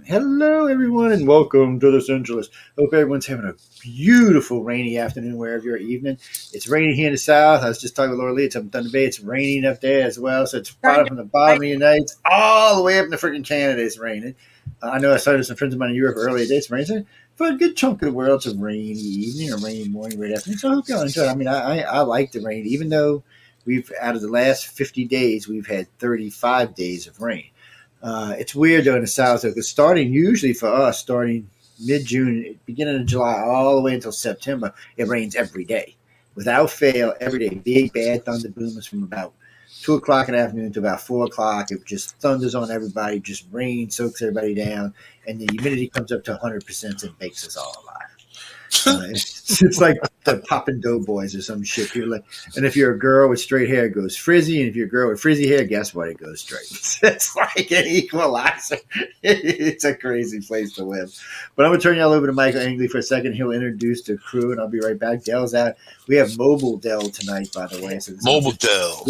Hello, everyone, and welcome to the Centralist. Hope everyone's having a beautiful rainy afternoon wherever you're evening. It's raining here in the south. I was just talking with Laura Lee. It's up in Thunder Bay. It's raining up there as well. So it's bottom Thunder. from the bottom of the United States all the way up in the freaking Canada. It's raining. I know I started some friends of mine in Europe earlier today. It's raining. For a good chunk of the world, it's a rainy evening or rainy morning, right afternoon. So I hope y'all enjoy it. I like the rain, even though we've out of the last 50 days, we've had 35 days of rain. It's weird though in the South because starting mid June, beginning of July, all the way until September, it rains every day, without fail, every day. Big bad thunder boomers from about 2 o'clock in the afternoon to about 4 o'clock. It just thunders on everybody, just rain soaks everybody down, and the humidity comes up to 100% and bakes us all alive. It's like the poppin' doughboys or some shit. People like, and if you're a girl with straight hair, it goes frizzy, and if you're a girl with frizzy hair, guess what? It goes straight. It's like an equalizer. It's a crazy place to live. But I'm gonna turn y'all over to Michael Angley for a second. He'll introduce the crew, and I'll be right back. Dell's out. We have Mobile Dell tonight, by the way. So Mobile Dell.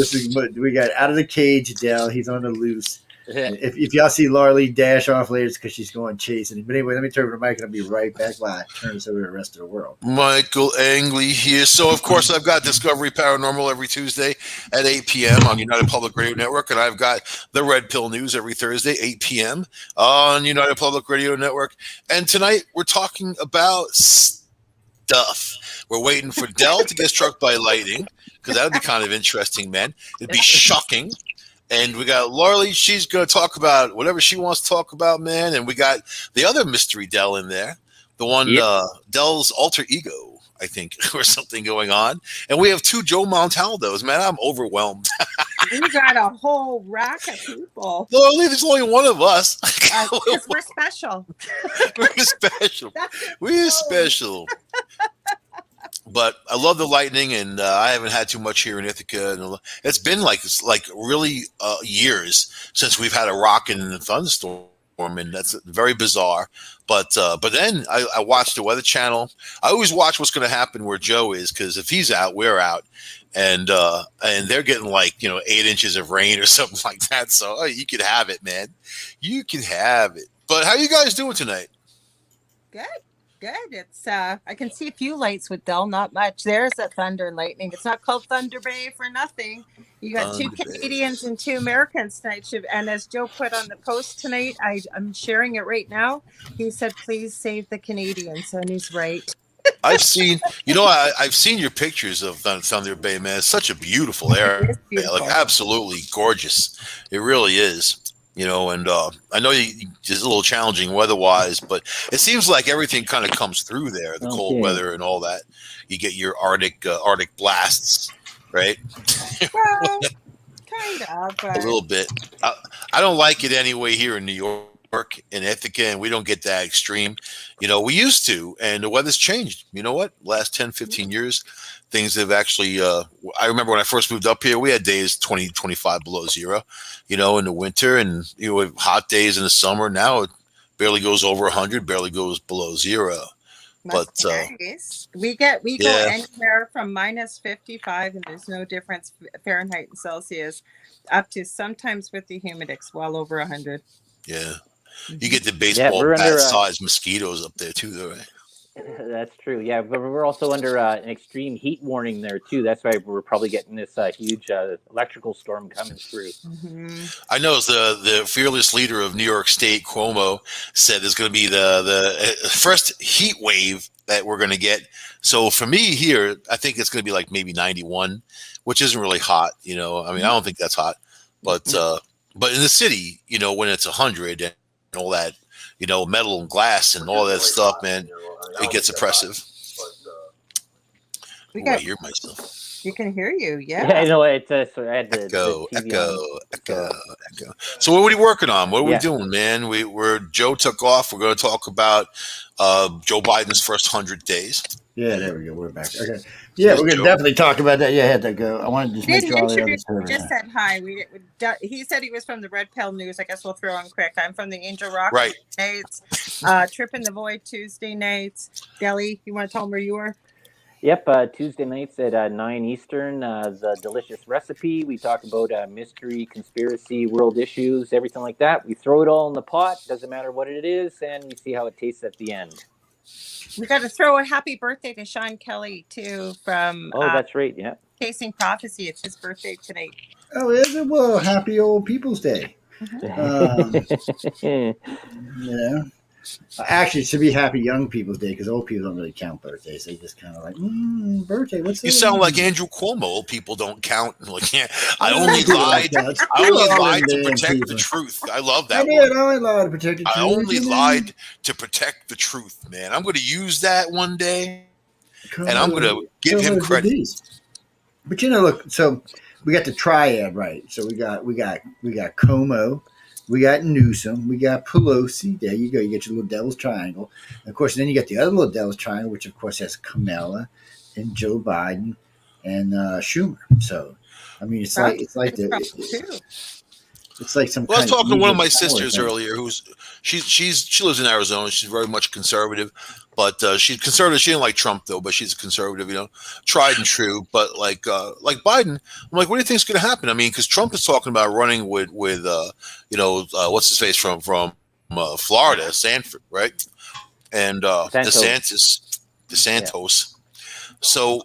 We got out of the cage Dell. He's on the loose. If y'all see Laura Lee dash off later, it's because she's going chasing. But anyway, let me turn over to Mike, and I'll be right back while I turn this over to the rest of the world. Michael Angley here. So, of course, I've got Discovery Paranormal every Tuesday at 8 p.m. on United Public Radio Network, and I've got the Red Pill News every Thursday, 8 p.m. on United Public Radio Network. And tonight we're talking about stuff. We're waiting for Dell to get struck by lightning because that would be kind of interesting, man. It'd be shocking. And we got Laura Lee. She's going to talk about whatever she wants to talk about, man. And we got the other mystery Dell in there, the one Dell's alter ego, I think, or something going on. And we have two Joe Montaldos. Man, I'm overwhelmed. We got a whole rack of people. Laura Lee, there's only one of us. Because we're special. We're special. We're special. But I love the lightning, and I haven't had too much here in Ithaca. And it's been like really years since we've had a rockin' and a thunderstorm, and that's very bizarre. But then I watched the Weather Channel. I always watch what's going to happen where Joe is, because if he's out, we're out, and they're getting 8 inches of rain or something like that. So you can have it, man. You can have it. But how you guys doing tonight? Good. It's I can see a few lights with Dell, not much. There's a thunder and lightning. It's not called Thunder Bay for nothing. You got two Canadians and 2 Americans tonight. And as Joe put on the post tonight, I'm sharing it right now. He said, "Please save the Canadians," and he's right. I've seen your pictures of Thunder Bay, man. It's such a beautiful area, absolutely gorgeous. It really is. And I know it's a little challenging weather-wise, but it seems like everything kind of comes through there, the cold weather and all that. You get your Arctic blasts, right? Well, kind of. A little bit. I don't like it anyway here in New York, in Ithaca, and we don't get that extreme. We used to, and the weather's changed. You know what? Last 10, 15 years, things have actually, I remember when I first moved up here, we had days 20, 25 below zero, in the winter, and have hot days in the summer. Now it barely goes over 100, barely goes below zero. Must be nice. We go anywhere from minus 55, and there's no difference Fahrenheit and Celsius, up to sometimes with the humidex well over 100. Yeah. You get the baseball bat-sized mosquitoes up there too, though, right? That's true. Yeah, but we're also under an extreme heat warning there too. That's why we're probably getting this huge electrical storm coming through. Mm-hmm. I know the fearless leader of New York State, Cuomo, said there's going to be the first heat wave that we're going to get. So for me here, I think it's going to be maybe 91, which isn't really hot. I don't think that's hot, but in the city, when it's 100 and all that, metal and glass and all that stuff, man, it gets oppressive. I hear myself. You can hear you, yeah. Yeah, I know. It's so I had echo. So what are we working on? What are we doing, man? Joe took off. We're going to talk about Joe Biden's first 100 days. Yeah, there we go. We're back. Okay. Yeah, we're going to definitely talk about that. Yeah, I had to go. I wanted to just make sure all the others heard. Just said hi. He said he was from the Red Pill News. I guess we'll throw on quick. I'm from the Angel Rock nights. Trip in the Void Tuesday nights. Deli, you want to tell them where you were? Yep, Tuesday nights at 9 Eastern, the delicious recipe. We talk about mystery, conspiracy, world issues, everything like that. We throw it all in the pot, doesn't matter what it is, and we see how it tastes at the end. We got to throw a happy birthday to Sean Kelly too from Oh, that's right, yeah. Chasing Prophecy. It's his birthday tonight. Oh, is it? Well, happy old People's Day. You know, actually, it should be Happy Young People's Day because old people don't really count birthdays. They just kind of like, birthday. What's that? You sound like Andrew Cuomo. Old people don't count. Like, yeah, I Some only people lied. like that. I only All lied to them damn protect the people. truth. I love I that did. one. I only lied to protect the truth. I only you know? lied to protect the truth, man. I'm going to use that one day, and I'm going to give him credit. But look. So we got the triad right. So we got Como, we got Newsom, we got Pelosi. There you go. You get your little devil's triangle. And of course, then you got the other little devil's triangle, which of course has Kamala and Joe Biden and Schumer. So, I mean, it's like some. Well, I was talking to one of my evil power sisters thing. earlier. She lives in Arizona. She's very much conservative, but she's conservative. She didn't like Trump though, but she's a conservative. Tried and true. But like Biden, I'm like, what do you think is going to happen? I mean, because Trump is talking about running with what's his face from Florida, Sanford, right? And DeSantos. Yeah. So.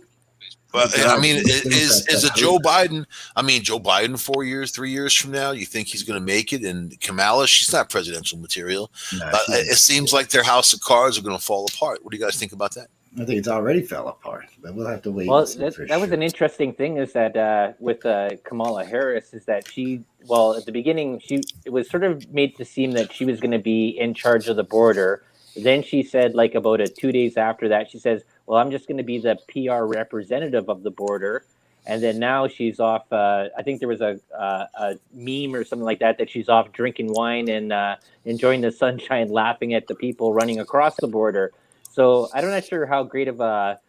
I mean, is it Joe Biden? I mean, Joe Biden 4 years, 3 years from now, you think he's going to make it? And Kamala, she's not presidential material. No, it seems like their house of cards are going to fall apart. What do you guys think about that? I think it's already fell apart, but we'll have to wait. Well, that was an interesting thing is that with Kamala Harris is that at the beginning, it was sort of made to seem that she was going to be in charge of the border. Then she said, like about 2 days after that, she says, well, I'm just going to be the PR representative of the border. And then now she's off. I think there was a meme or something like that she's off drinking wine and enjoying the sunshine, laughing at the people running across the border. So I'm not sure how great of a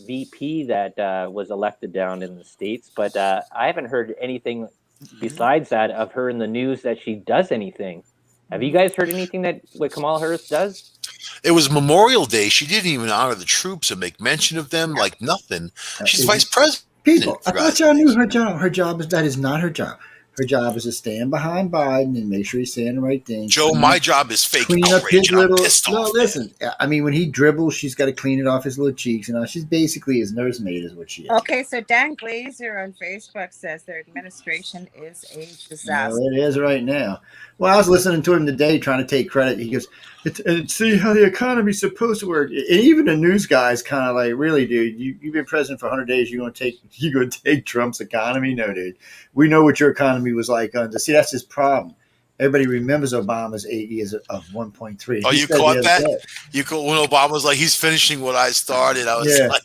VP that was elected down in the States, but I haven't heard anything besides that of her in the news that she does anything. Have you guys heard anything that what Kamala Harris does? It was Memorial Day. She didn't even honor the troops and make mention of them like nothing. She's vice president. People, I thought y'all knew her job. Her job is not her job. Her job is to stand behind Biden and make sure he's saying the right thing. Joe, my job is fake clean outrage, up his and little. I'm pissed No, off. listen. I mean, when he dribbles, she's got to clean it off his little cheeks. She's basically his nursemaid, is what she is. Okay, so Dan Glazer on Facebook says their administration is a disaster. It is right now. Well, I was listening to him today, trying to take credit. He goes, "See how the economy's supposed to work." And even the news guys kind of like, "Really, dude? You've been president for 100 days. You gonna take Trump's economy? No, dude. We know what your economy was like under. See, that's his problem. Everybody remembers Obama's 8 years of 1.3. Oh, you caught that? You caught when Obama was like, "He's finishing what I started." I was like,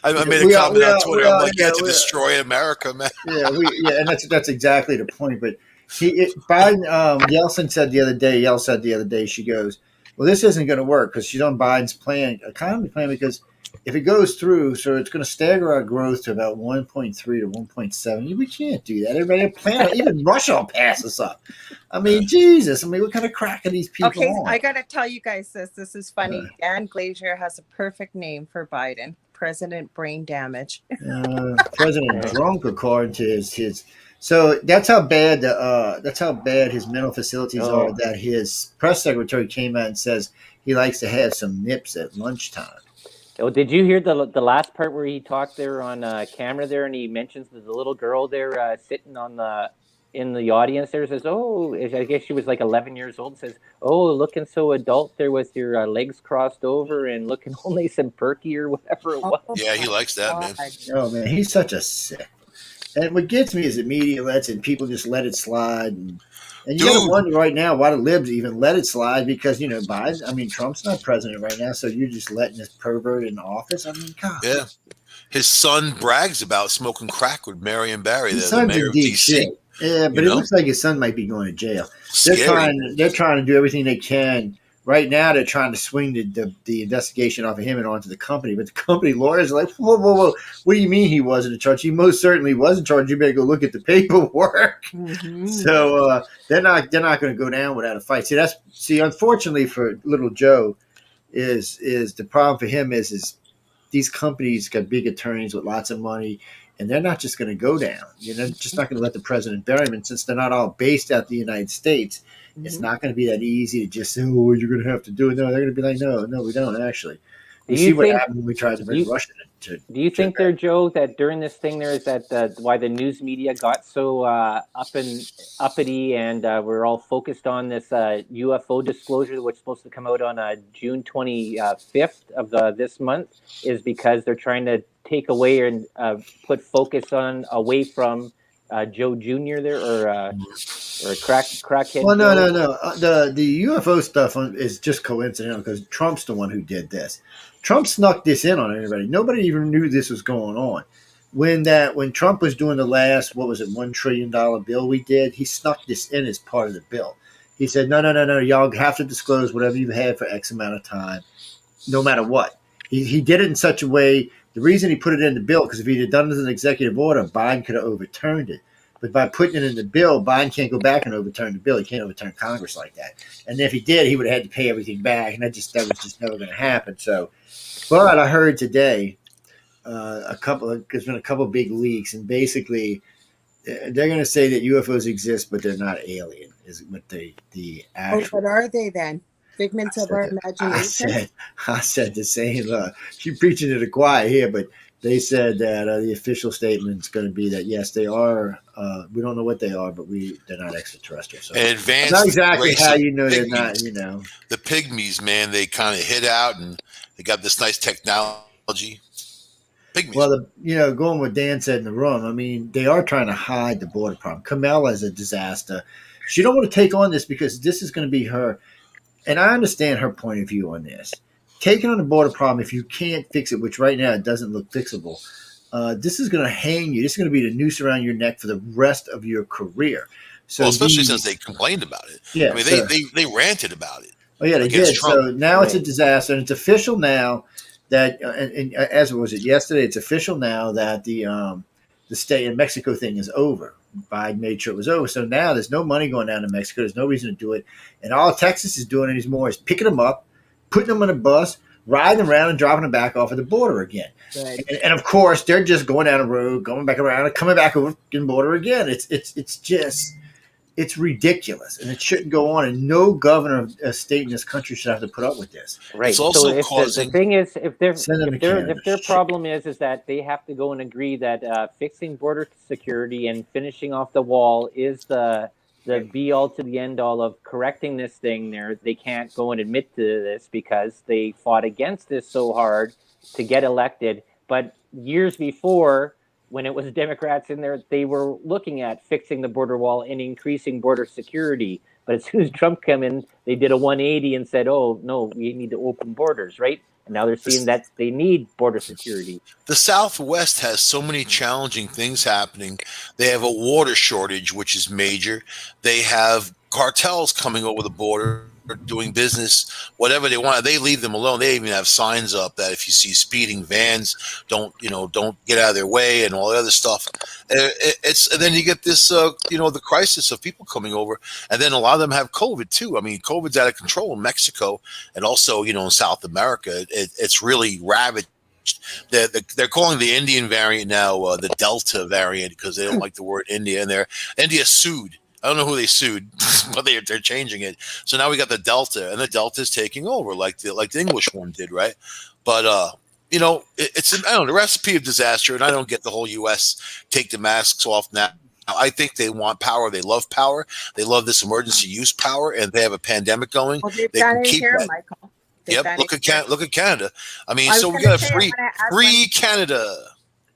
I made a comment on Twitter. I'm like, to destroy America, man. And that's exactly the point. But Biden, Yeltsin said the other day, she goes, well, this isn't going to work because she's on Biden's economy plan, because if it goes through, so it's going to stagger our growth to about 1.3 to 1.7. We can't do that. Everybody plan, even Russia will pass us up. I mean, Jesus. I mean, what kind of crack are these people on? I got to tell you guys this. This is funny. Dan Glazer has a perfect name for Biden. President Brain Damage. President Drunk, according to his. So that's how bad his mental facilities are. That his press secretary came out and says he likes to have some nips at lunchtime. Oh, did you hear the last part where he talked there on camera there, and he mentions the little girl there sitting in the audience there, says, "Oh, I guess she was like 11 years old." Says, "Oh, looking so adult there with your legs crossed over and looking all nice and perky," or whatever it was. Yeah, he likes that, man. Oh man, he's such a sick. And what gets me is the media and people just let it slide. And you got to wonder right now why the libs even let it slide, because, Biden, I mean, Trump's not president right now, so you're just letting this pervert in office? I mean, God. Yeah. His son brags about smoking crack with Marion Barry, the mayor of D.C. Yeah, but it looks like his son might be going to jail. They're trying to do everything they can. Right now, they're trying to swing the investigation off of him and onto the company. But the company lawyers are like, whoa. What do you mean he wasn't in charge? He most certainly was in charge. You better go look at the paperwork. Mm-hmm. So they're not going to go down without a fight. See, unfortunately for little Joe, is the problem for him is these companies got big attorneys with lots of money, and they're not just going to go down. They're just not going to let the president bury them. And since they're not all based out the United States, it's not going to be that easy to just say, "Oh, you're going to have to do it." No, they're going to be like, "No, no, we don't actually." We see what happened when we tried to bring Russia to. Do you think there, Joe, that during this thing there is that why the news media got so uppity and we're all focused on this UFO disclosure, which is supposed to come out on June 25th of this month, is because they're trying to take away and put focus on away from Joe Jr. there or crackhead? Well, no, Joe? no. The UFO stuff is just coincidental because Trump's the one who did this. Trump snuck this in on everybody. Nobody even knew this was going on. When Trump was doing the last, what was it, $1 trillion bill we did, he snuck this in as part of the bill. He said, no, y'all have to disclose whatever you've had for X amount of time, no matter what. He did it in such a way, the reason he put it in the bill, because if he'd have done it as an executive order, Biden could have overturned it. But by putting it in the bill, Biden can't go back and overturn the bill. He can't overturn Congress like that. And if he did, he would have had to pay everything back, and that was just never going to happen. So, but I heard today there's been a couple of big leaks, and basically they're going to say that UFOs exist, but they're not alien. Is what the actual. What are they then? Figments of our imagination. I said the same. She's preaching to the choir here, but they said that the official statement is going to be that yes, they are. We don't know what they are, but they're not extraterrestrial. So advanced. Not exactly how you know they're not. The pygmies, man, they kind of hid out and they got this nice technology. Pygmies. Well, going with Dan said in the room, I mean, they are trying to hide the border problem. Kamala is a disaster. She don't want to take on this because this is going to be her. And I understand her point of view on this. Taking on the border problem, if you can't fix it, which right now it doesn't look fixable, this is going to hang you. This is going to be the noose around your neck for the rest of your career. So, especially since they complained about it. Yeah, I mean, they ranted about it. Oh yeah, they did. Trump. So now it's a disaster, and it's official now that, and as was it yesterday, it's official now that the state in Mexico thing is over. Biden made sure it was over. So now there's no money going down to Mexico. There's no reason to do it. And all Texas is doing anymore is picking them up, putting them on a bus, riding around and dropping them back off at the border again. Right. And of course, they're just going down the road, going back around, and coming back over the border again. It's ridiculous, and it shouldn't go on. And no governor of a state in this country should have to put up with this. Right. It's also the thing is, if their problem is that they have to go and agree that fixing border security and finishing off the wall is the be all to the end all of correcting this thing. They can't go and admit to this because they fought against this so hard to get elected. But years before, when it was Democrats in there, they were looking at fixing the border wall and increasing border security. But as soon as Trump came in, they did a 180 and said, oh, no, we need to open borders, right? And now they're seeing that they need border security. The Southwest has so many challenging things happening. They have a water shortage, which is major. They have cartels coming over the border, doing business, whatever they want. They leave them alone. They even have signs up that if you see speeding vans, don't get out of their way and all the other stuff. And then you get this, the crisis of people coming over, and then a lot of them have COVID too. I mean, COVID's out of control in Mexico, and also in South America. It's really ravaged. They're calling the Indian variant now the Delta variant because they don't like the word India, and India sued. I don't know who they sued, but they're changing it. So now we got the Delta, and the Delta is taking over, like the English one did, right? But it's the recipe of disaster, and I don't get the whole U.S. take the masks off now. I think they want power. They love power. They love this emergency use power, and they have a pandemic going. Well, they've they done can it keep here, that. Michael. Yep, look at Canada. I mean, so we got free Canada.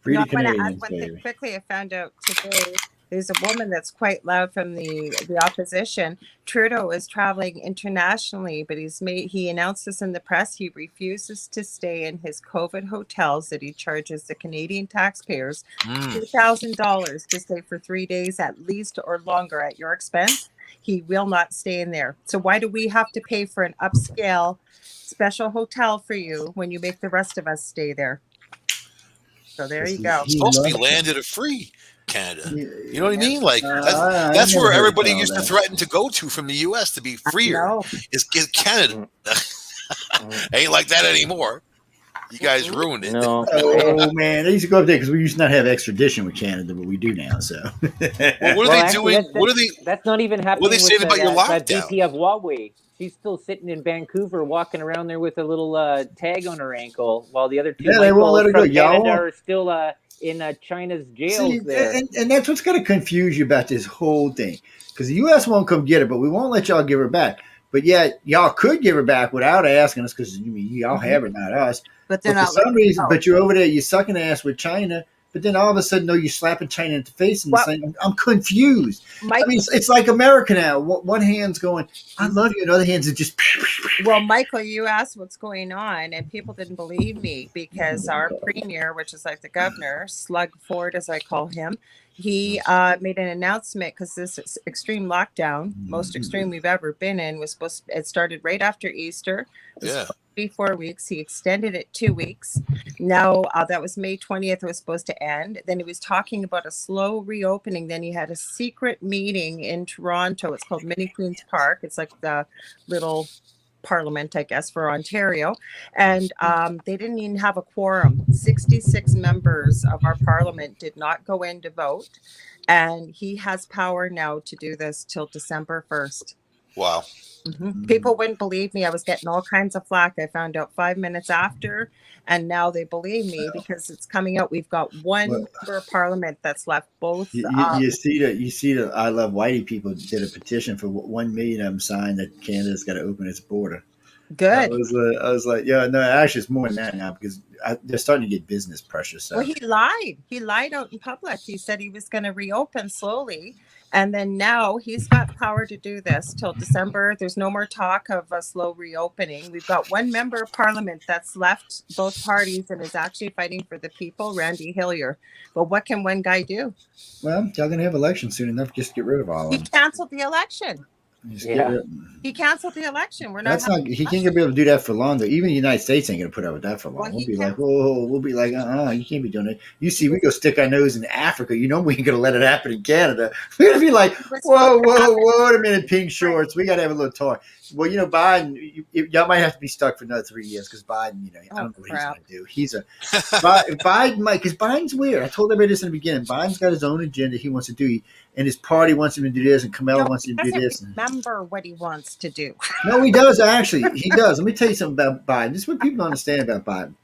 Free I to want to Canadians, add one baby. thing quickly. I found out today there's a woman that's quite loud from the opposition. Trudeau is traveling internationally, but he announced this in the press. He refuses to stay in his COVID hotels that he charges the Canadian taxpayers $2,000 to stay for 3 days at least or longer at your expense. He will not stay in there. So why do we have to pay for an upscale special hotel for you when you make the rest of us stay there? So there you go. It's supposed to be landed a free Canada. You know what I mean? Like that's where everybody used to threaten to go to from the U.S. to be freer. Is Canada? Ain't like that anymore. You guys ruined it. No. Oh man, they used to go up there because we used to not have extradition with Canada, but we do now. So, Well, what are Well, they actually, doing? that's not even What are they happening with saying about your that lockdown? VP of Huawei. She's still sitting in Vancouver, walking around there with a little tag on her ankle, while the other two yeah, they won't let Michaels her go. from Y'all Canada won't. are still in China's See, jails there. and that's what's going to confuse you about this whole thing. Because the U.S. won't come get her, but we won't let y'all give her back. But yet, y'all could give her back without asking us because y'all have her, not us. But they're But for not some letting reason, go. but you're over there, you're sucking ass with China. But then all of a sudden, no, you're slapping China in the face and Well- saying, I'm confused. Mike, I mean, it's like America now. One hand's going, I love you, and the other hand's just. well, Michael, you asked what's going on, and people didn't believe me because our premier, which is like the governor, Slug Ford, as I call him, he made an announcement because this is extreme lockdown, most extreme we've ever been in, was supposed to, it started right after Easter. It was Yeah. supposed to be 4 weeks. He extended it 2 weeks. Now that was May 20th. It was supposed to end. Then he was talking about a slow reopening. Then he had a secret meeting in Toronto. It's called Mini Queens Park. It's like the little parliament, I guess, for Ontario. And they didn't even have a quorum. 66 members of our parliament did not go in to vote. And he has power now to do this till December 1st. Wow. People wouldn't believe me. I was getting all kinds of flack. I found out 5 minutes after, and now they believe me because it's coming out. We've got one member of parliament that's left. Both You see that I Love Whitey people did a petition for 1 million of them signed that Canada's got to open its border. good. I was like, yeah, no, actually, it's more than that now because they're starting to get business pressure. So, Well, he lied. He lied out in public. He said he was going to reopen slowly. And then now he's got power to do this till December. There's no more talk of a slow reopening. We've got one member of parliament that's left both parties and is actually fighting for the people, Randy Hillier. But what can one guy do? well, y'all gonna have elections soon enough. Just get rid of all He of them. canceled the election. Just Yeah. get rid. He canceled the election. We're not. That's not. He can't be able to do that for long. Though. Even the United States ain't gonna put up with that for long. Well, We'll he be like, canceled- whoa, we'll be like, you can't be doing it. You see, we go stick our nose in Africa. You know, we ain't gonna let it happen in Canada. We're gonna be like, whoa, wait a minute, pink shorts. We gotta have a little talk. Well, you know, Biden, y'all might have to be stuck for another 3 years because Biden, I don't know what he's gonna do. He's a Biden, Mike, because Biden's weird. I told everybody this in the beginning. Biden's got his own agenda he wants to do, and his party wants him to do this, and Kamala wants him to do this. Remember what he wants to do. No, he does actually. He does. Let me tell you something about Biden. This is what people don't understand about Biden.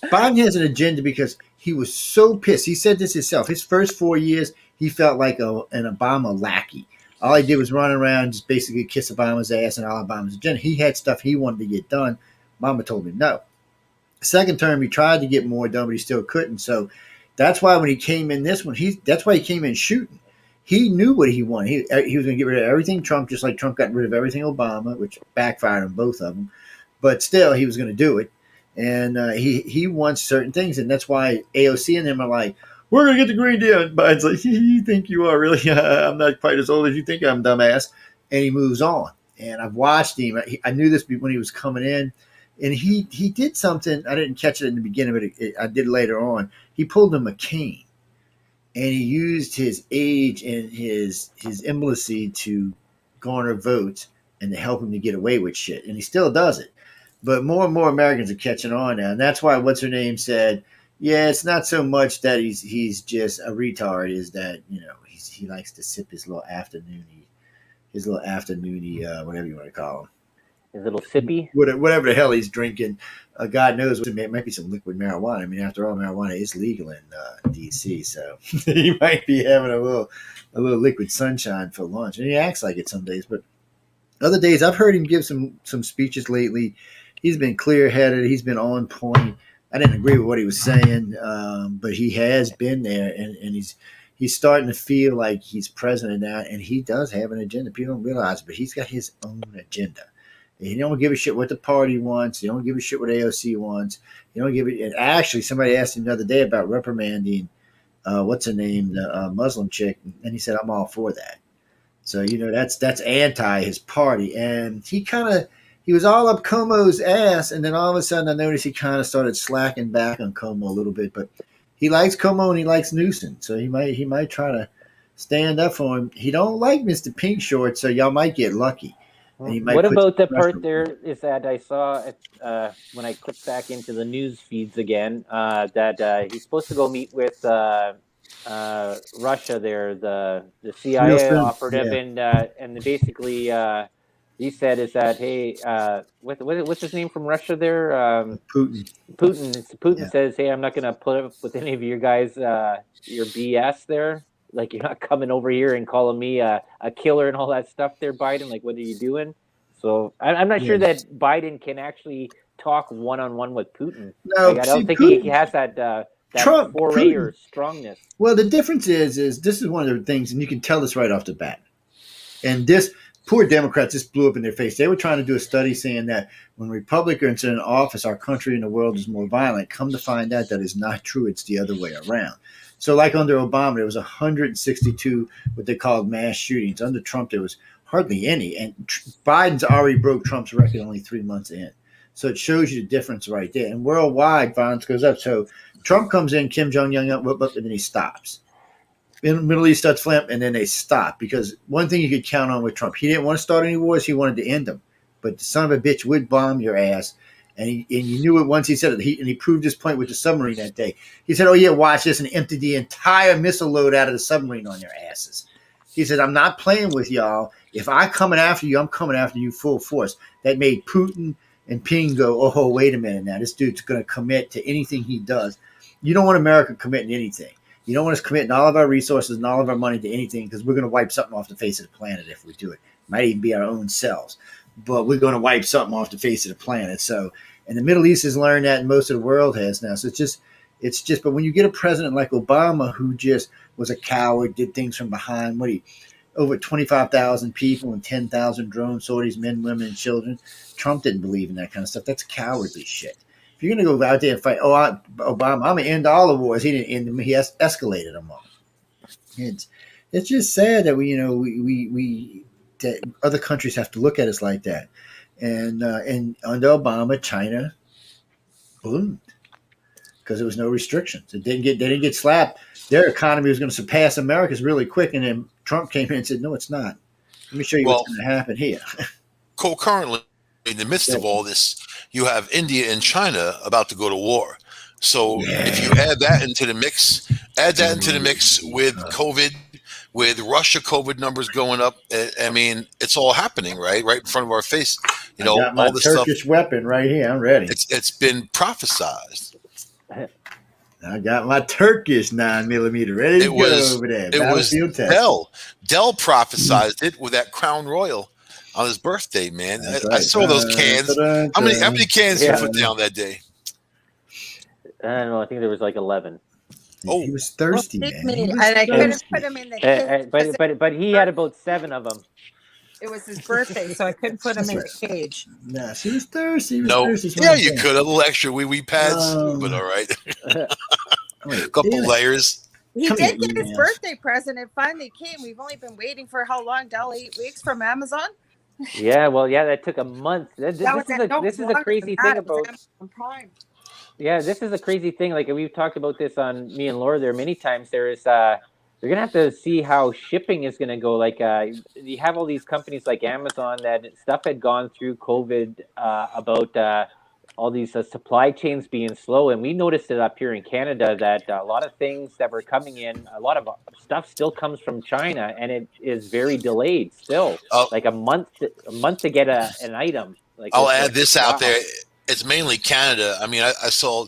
Biden has an agenda because he was so pissed. He said this himself. His first 4 years, he felt like an Obama lackey. All he did was run around, just basically kiss Obama's ass and all Obama's agenda. He had stuff he wanted to get done. Obama told him no. Second term, he tried to get more done, but he still couldn't. So that's why when he came in this one, that's why he came in shooting. He knew what he wanted. He was going to get rid of everything Trump, just like Trump got rid of everything Obama, which backfired on both of them. But still, he was going to do it. And he wants certain things. And that's why AOC and them are like, we're going to get the Green Deal. And Biden's like, you think you are really? I'm not quite as old as you think I'm, dumbass. And he moves on. And I've watched him. I knew this when he was coming in. And he did something. I didn't catch it in the beginning, but I did later on. He pulled a McCain. And he used his age and his imbecility to garner votes and to help him to get away with shit. And he still does it. But more and more Americans are catching on now. And that's why what's her name said, yeah, it's not so much that he's just a retard, is that, he likes to sip his little afternoony, whatever you want to call him. His little sippy. Whatever the hell he's drinking. God knows, it might be some liquid marijuana. I mean, after all, marijuana is legal in D.C., so he might be having a little liquid sunshine for lunch. And he acts like it some days, but other days I've heard him give some speeches lately. He's been clear-headed. He's been on point. I didn't agree with what he was saying, but he has been there, and he's starting to feel like he's president now, and he does have an agenda. People don't realize it, but he's got his own agenda. He don't give a shit what the party wants. He don't give a shit what AOC wants. He don't give it. And actually, somebody asked him the other day about reprimanding, what's her name, the Muslim chick, and he said, "I'm all for that." So that's anti his party, and he was all up Como's ass, and then all of a sudden I noticed he kind of started slacking back on Como a little bit, but he likes Como and he likes Newsom, so he might try to stand up for him. He don't like Mr. Pink Shorts, so y'all might get lucky. And he might What put about the pressure part on there them. is that I saw when I clicked back into the news feeds again that he's supposed to go meet with Russia there, the Real CIA soon. operative, Yeah. and basically he said is that hey, what's his name from Russia there? Putin. Putin Yeah. says, "Hey, I'm not going to put up with any of your guys, your BS there. Like, you're not coming over here and calling me a killer and all that stuff there, Biden. Like, what are you doing?" So I'm not sure Yeah. that Biden can actually talk one on one with Putin. Like, No, I see, don't think he Putin, has that foray or Putin. strongness. Well, the difference is this is one of the things, and you can tell this right off the bat. And this poor Democrats just blew up in their face. They were trying to do a study saying that when Republicans are in office, our country and the world is more violent. Come to find out that is not true. It's the other way around. So, like under Obama, there was 162 what they called mass shootings. Under Trump, there was hardly any. And Biden's already broke Trump's record only 3 months in. So it shows you the difference right there. And worldwide, violence goes up. So Trump comes in, Kim Jong Un, and then he stops in the Middle East starts flamming, and then they stop. Because one thing you could count on with Trump, he didn't want to start any wars; he wanted to end them. But the son of a bitch would bomb your ass, and you knew it once he said it. And he proved his point with the submarine that day. He said, "Oh yeah, watch this," and emptied the entire missile load out of the submarine on your asses. He said, "I'm not playing with y'all. If I coming after you, I'm coming after you full force." That made Putin and Ping go, "Oh, wait a minute now. This dude's going to commit to anything he does." You don't want America committing to anything. You don't want us committing all of our resources and all of our money to anything because we're going to wipe something off the face of the planet if we do it. It might even be our own selves, but we're going to wipe something off the face of the planet. So, and the Middle East has learned that, and most of the world has now. So it's just. But when you get a president like Obama who just was a coward, did things from behind, over 25,000 people and 10,000 drone sorties, men, women, and children. Trump didn't believe in that kind of stuff. That's cowardly shit. If you're going to go out there and fight, Obama, I'm going to end all the wars. He didn't end them. He escalated them all. It's just sad that we that other countries have to look at us like that. And under Obama, China bloomed because there was no restrictions. They didn't get slapped. Their economy was going to surpass America's really quick. And then Trump came in and said, "No, it's not. Let me show you what's Well, going to happen here." concurrently, in the midst Yeah. of all this, you have India and China about to go to war. So if you Yeah. add that into the mix with COVID, with Russia COVID numbers going up, I mean, it's all happening right in front of our face. You I know, got my all this stuff. Turkish weapon right here. I'm ready. It's been prophesized. I got my Turkish 9mm ready to It go was over there. it was Battlefield tested. Dell prophesized it with that Crown Royal on his birthday, man. That's I right. saw those cans. Dun, How dun, many cans did you Yeah. put down that day? I don't know. I think there was like 11. He Oh, was Well, thirsty, take man. He me, was and I couldn't thirsty. put him in the cage. But he had about 7 of them. It was his birthday, so I couldn't put him That's in right. the cage. No, he was thirsty. He was no. thirsty. That's what Yeah, I'm you saying. could a little extra wee pads, but all Um, right, wait, a couple damn it. layers. He Come here, did get his emails. birthday present. It finally came. We've only been waiting for how long, Del? 8 weeks from Amazon? Yeah, well, yeah, that took a month. This That was is no, it was this is a longer than crazy that. thing It was about. Amazon Prime. Yeah, this is a crazy thing. Like we've talked about this on me and Laura there many times. You're gonna have to see how shipping is gonna go. Like you have all these companies like Amazon that stuff had gone through COVID about all these supply chains being slow, and we noticed it up here in Canada that a lot of things that were coming in, a lot of stuff still comes from China, and it is very delayed still, I'll, like a month to get an item. Like I'll it's add like this out wow. there. It's mainly Canada. I mean, I sell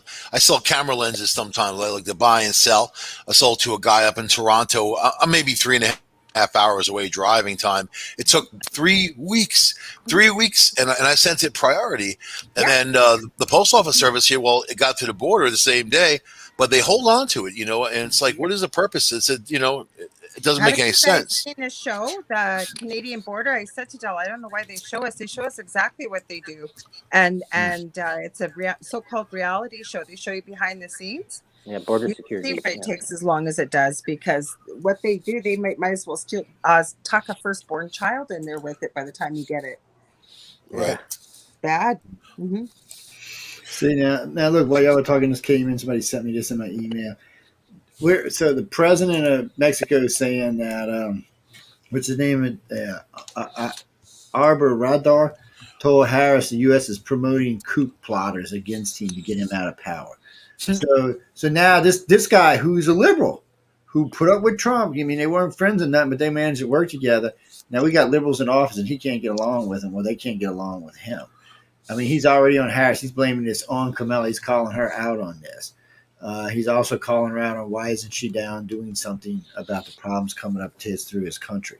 camera lenses sometimes, like to buy and sell. I sold to a guy up in Toronto. I'm maybe 3.5 hours away driving time. It took 3 weeks, and I sent it priority. And then the post office service here, well, it got to the border the same day, but they hold on to it, and it's like, what is the purpose? It's it doesn't make any sense. In a show, the Canadian border, I said to Del, I don't know why they show us. They show us exactly what they do, and it's a so-called reality show. They show you behind the scenes. Yeah, border You security. see why it takes as long as it does, because what they do, they might as well still tuck a firstborn child in there with it by the time you get it. Right. Bad. Mm-hmm. See now look, while y'all were talking, this came in. Somebody sent me this in my email. So the president of Mexico is saying that what's the name of Arbor Radar told Harris the U.S. is promoting coup plotters against him to get him out of power. So now this guy who's a liberal, who put up with Trump. I mean, they weren't friends or nothing, but they managed to work together. Now we got liberals in office, and he can't get along with them. Well, they can't get along with him. I mean, he's already on Harris. He's blaming this on Kamala. He's calling her out on this. He's also calling her out on why isn't she down doing something about the problems coming up through his country.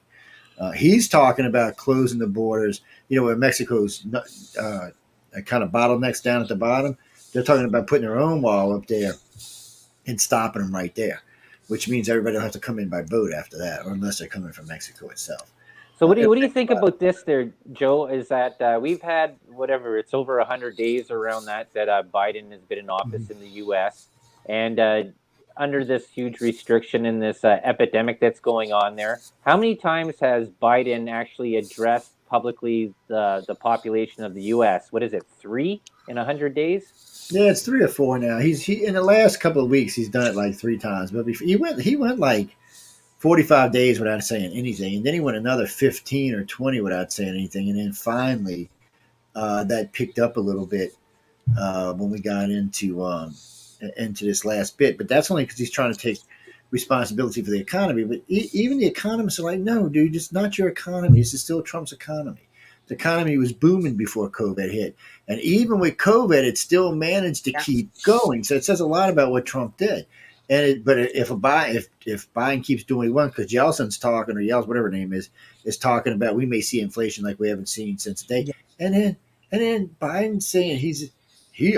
He's talking about closing the borders. Where Mexico's kind of bottlenecks down at the bottom. They're talking about putting their own wall up there and stopping them right there, which means everybody will have to come in by boat after that, or unless they're coming from Mexico itself. So what do you think about this there, Joe? Is that we've had whatever, it's over 100 days around that Biden has been in office in the U.S. and under this huge restriction and this epidemic that's going on there. How many times has Biden actually addressed publicly the population of the U.S.? What is it, 3 in 100 days? Yeah, it's 3 or 4 now. He in the last couple of weeks he's done it like 3 times, but he went like 45 days without saying anything, and then he went another 15 or 20 without saying anything, and then finally that picked up a little bit when we got into this last bit. But that's only because he's trying to take responsibility for the economy. But even the economists are like, no, dude, it's not your economy. This is still Trump's economy. The economy was booming before COVID hit, and even with COVID, it still managed to keep going. So it says a lot about what Trump did. But if Biden keeps doing what he wants, because Yeltsin's talking, or Yeltsin, whatever her name is talking about, we may see inflation like we haven't seen since the day. Yeah. And then Biden's saying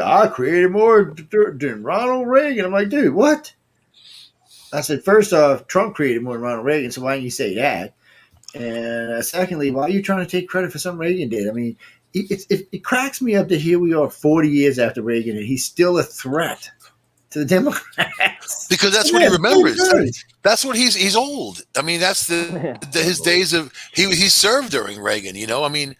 I created more than Ronald Reagan. I'm like, dude, what? I said, first off, Trump created more than Ronald Reagan, so why didn't you say that? And secondly, why are you trying to take credit for something Reagan did? I mean, it cracks me up that here we are 40 years after Reagan, and he's still a threat to the Democrats. Because that's what he remembers. That's what he's old. I mean, that's his days of he served during Reagan. I mean,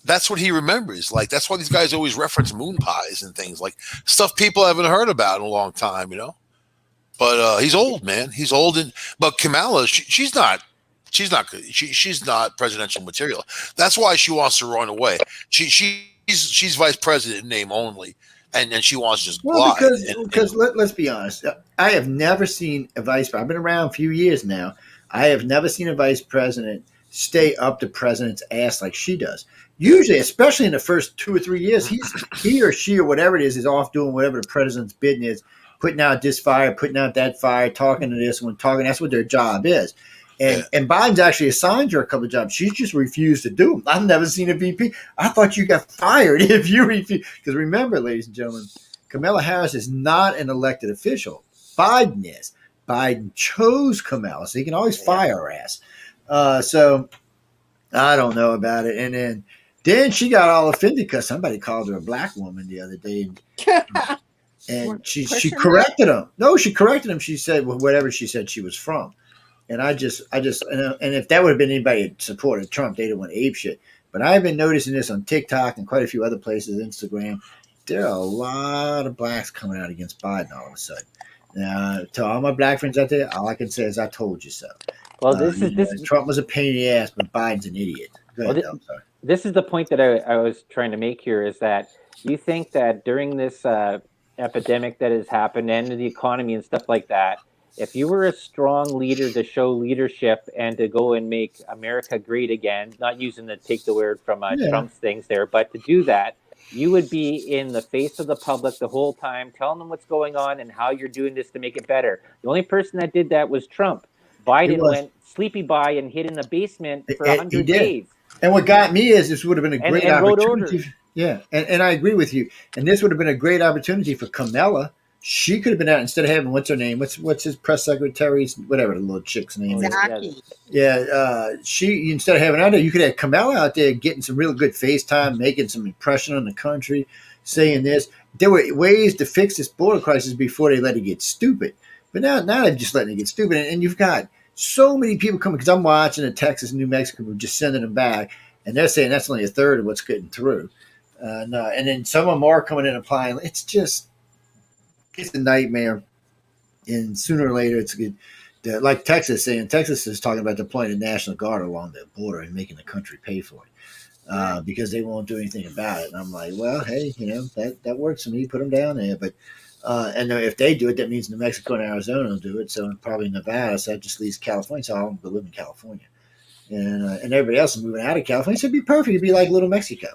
that's what he remembers. Like, that's why these guys always reference moon pies and things, like stuff people haven't heard about in a long time. But he's old, man. He's old, but Kamala, she's not good. She's not presidential material. That's why she wants to run away. She's vice president in name only. And then she wants to just glide. Because let's be honest. I have never seen a vice president. I've been around a few years now. I have never seen a vice president stay up the president's ass like she does. Usually, especially in the first 2 or 3 years, he or she or whatever it is off doing whatever the president's bidding is, putting out this fire, putting out that fire, talking to this one, talking. That's what their job is. And Biden's actually assigned her a couple of jobs. She's just refused to do them. I've never seen a VP. I thought you got fired if you refuse. Because remember, ladies and gentlemen, Kamala Harris is not an elected official. Biden is. Biden chose Kamala, so he can always fire her ass. So I don't know about it. And then she got all offended because somebody called her a black woman the other day. And she corrected him. No, she corrected him. She said, well, whatever she said she was from. And and if that would have been anybody that supported Trump, they'd have went apeshit. But I've been noticing this on TikTok and quite a few other places, Instagram. There are a lot of blacks coming out against Biden all of a sudden. Now, to all my black friends out there, all I can say is I told you so. Well, Trump was a pain in the ass, but Biden's an idiot. Go ahead, this is the point that I was trying to make here, is that you think that during this epidemic that has happened and the economy and stuff like that, if you were a strong leader to show leadership and to go and make America great again, not using take the word from Trump's things there, but to do that, you would be in the face of the public the whole time, telling them what's going on and how you're doing this to make it better. The only person that did that was Trump. Biden went sleepy by and hid in the basement for 100 days. And what got me is this would have been a great opportunity. Yeah, and I agree with you. And this would have been a great opportunity for Kamala. She could have been out instead of having what's her name? What's his press secretary's whatever the little chick's name is. Yeah, she instead of having out there, you could have Kamala out there getting some real good FaceTime, making some impression on the country, saying this. There were ways to fix this border crisis before they let it get stupid. But now they're just letting it get stupid, and you've got so many people coming, because I'm watching in Texas and New Mexico, we're just sending them back, and they're saying that's only a third of what's getting through. And then some of them are coming in applying. It's a nightmare, and sooner or later it's good. Like Texas is talking about deploying the National Guard along the border and making the country pay for it. because they won't do anything about it. And I'm like, well, hey, that works for me. Put them down there, but. And if they do it, that means New Mexico and Arizona will do it. So probably Nevada. So that just leaves California. So I'll live in California, and everybody else is moving out of California. So it'd be perfect. It'd be like Little Mexico.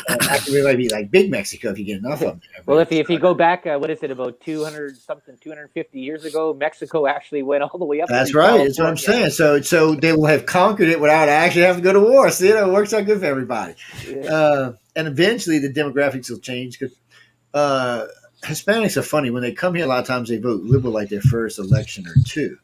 Actually, it might be like Big Mexico if you get enough of them there. Well, if you go back, what is it, about 250 years ago, Mexico actually went all the way up. That's right. That's what I'm saying. So they will have conquered it without actually having to go to war. So it works out good for everybody. And eventually the demographics will change because. Hispanics are funny. When they come here, a lot of times they vote liberal like their first election or two.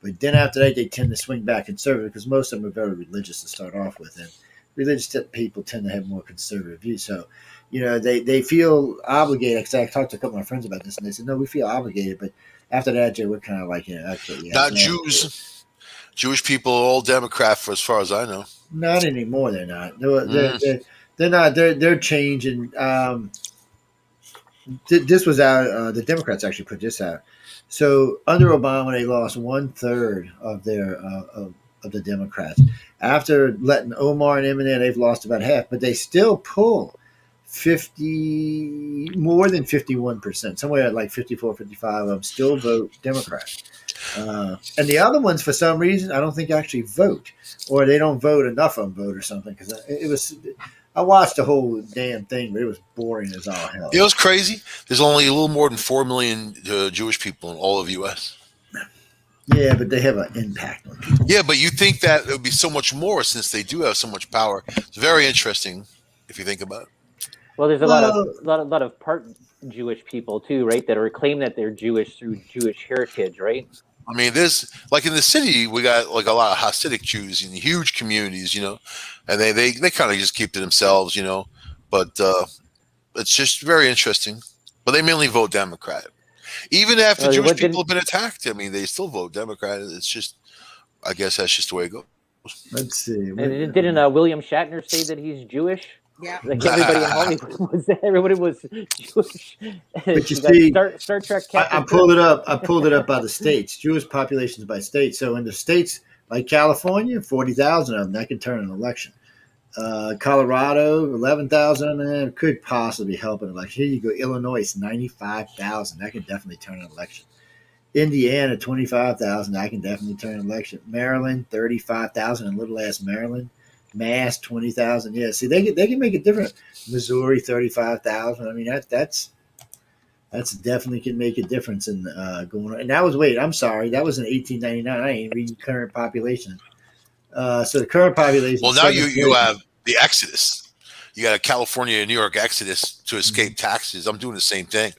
But then after that, they tend to swing back conservative because most of them are very religious to start off with. And religious people tend to have more conservative views. So, they feel obligated. Because I talked to a couple of my friends about this, and they said, no, we feel obligated. But after that, Jay, we're kind of like, okay, yeah. Not Jews. Jewish people are all Democrat, for as far as I know. Not anymore. They're not. They're not. They're changing. This was out. The Democrats actually put this out. So under Obama, they lost 1/3 of their of the Democrats. After letting Omar and Eminem, they've lost about half, but they still pull more than 51%, somewhere at like 54, 55 of them still vote Democrat. And the other ones, for some reason, I don't think actually vote, or they don't vote enough of them vote or something. Because I watched the whole damn thing, but it was boring as all hell. It was crazy. There's only a little more than 4 million Jewish people in all of U.S. Yeah, but they have an impact on people. Yeah, but you think that it would be so much more since they do have so much power. It's very interesting if you think about it. Well, there's a lot of part Jewish people too, right? That are claim that they're Jewish through Jewish heritage, right? I mean, there's like in the city, we got like a lot of Hasidic Jews in huge communities, and they kind of just keep to themselves, but it's just very interesting. But they mainly vote Democrat. Even after Jewish people have been attacked, I mean, they still vote Democrat. It's just, I guess that's just the way it goes. Let's see. And didn't William Shatner say that he's Jewish? Yeah. Like everybody in Hollywood everybody was Jewish. But you see, Star Trek. I pulled it up. I pulled it up by the states. Jewish populations by state. So in the states like California, 40,000 of them that can turn an election. Colorado, 11,000 of them could possibly help an election. Here you go. Illinois, 95,000 that can definitely turn an election. Indiana, 25,000 that can definitely turn an election. Maryland, 35,000 in little ass Maryland. Mass, 20,000. Yeah, see, they can make a difference. Missouri, 35,000. I mean, that's definitely can make a difference in going on. And that was I'm sorry, that was in 1899. I ain't reading current population. So the current population. Well, now you have the exodus. You got a California and New York exodus to escape taxes. I'm doing the same thing.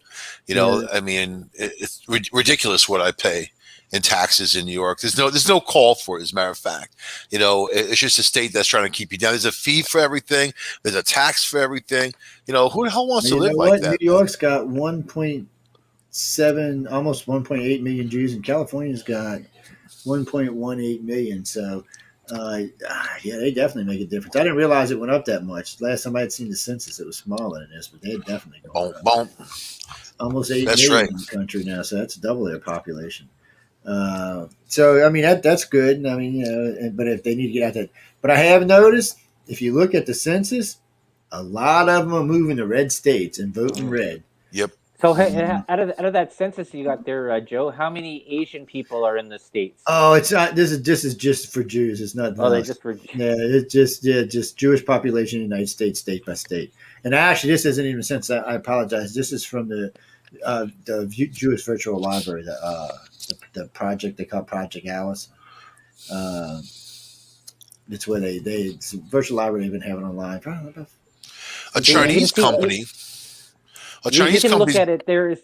I mean, it's ridiculous what I pay in taxes in New York. There's no call for it, as a matter of fact. It's just a state that's trying to keep you down. There's a fee for everything. There's a tax for everything. Who the hell wants to live like that? New York's got 1.7, almost 1.8 million Jews, and California's got 1.18 million. So, yeah, they definitely make a difference. I didn't realize it went up that much. Last time I had seen the census, it was smaller than this, but they're definitely going up. Almost 8 million in the country now, so that's double their population. So I mean that's good. I mean, but if they need to get out that, but I have noticed if you look at the census, a lot of them are moving to red states and voting red. Yep. So out of that census you got there, Joe, how many Asian people are in the states? Oh, it's not. This is just for Jews. It's not. Oh, they're just for. Yeah, it's just Jewish population in the United States, state by state. And actually, this isn't even a census. I apologize. This is from the Jewish Virtual Library. The project they call Project Alice. It's where it's a virtual library they've been having online. A Chinese company. You can look at it. There's.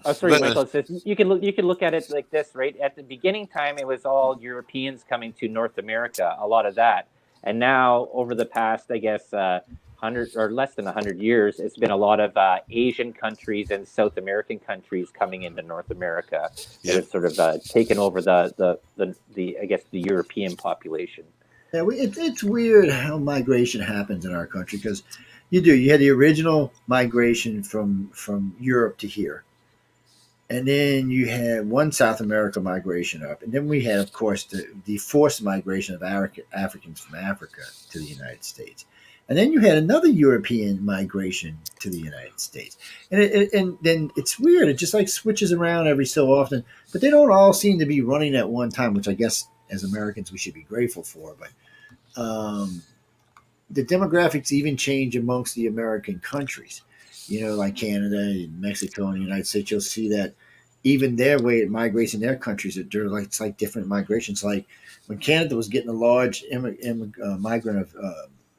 Oh, sorry, Michael. You can look at it like this, right? At the beginning time, it was all Europeans coming to North America. A lot of that, and now over the past, I guess, 100 or less than 100 years, it's been a lot of Asian countries and South American countries coming into North America. Yeah. It's sort of taken over the I guess the European population. Yeah, it's weird how migration happens in our country because you had the original migration from Europe to here, and then you had one South America migration up, and then we had, of course, the forced migration of Africans from Africa to the United States. And then you had another European migration to the United States. And then it's weird. It just like switches around every so often, but they don't all seem to be running at one time, which I guess as Americans we should be grateful for. But the demographics even change amongst the American countries. Like Canada and Mexico and the United States, you'll see that even their way it migrates in their countries, it's like different migrations. Like when Canada was getting a large migrant of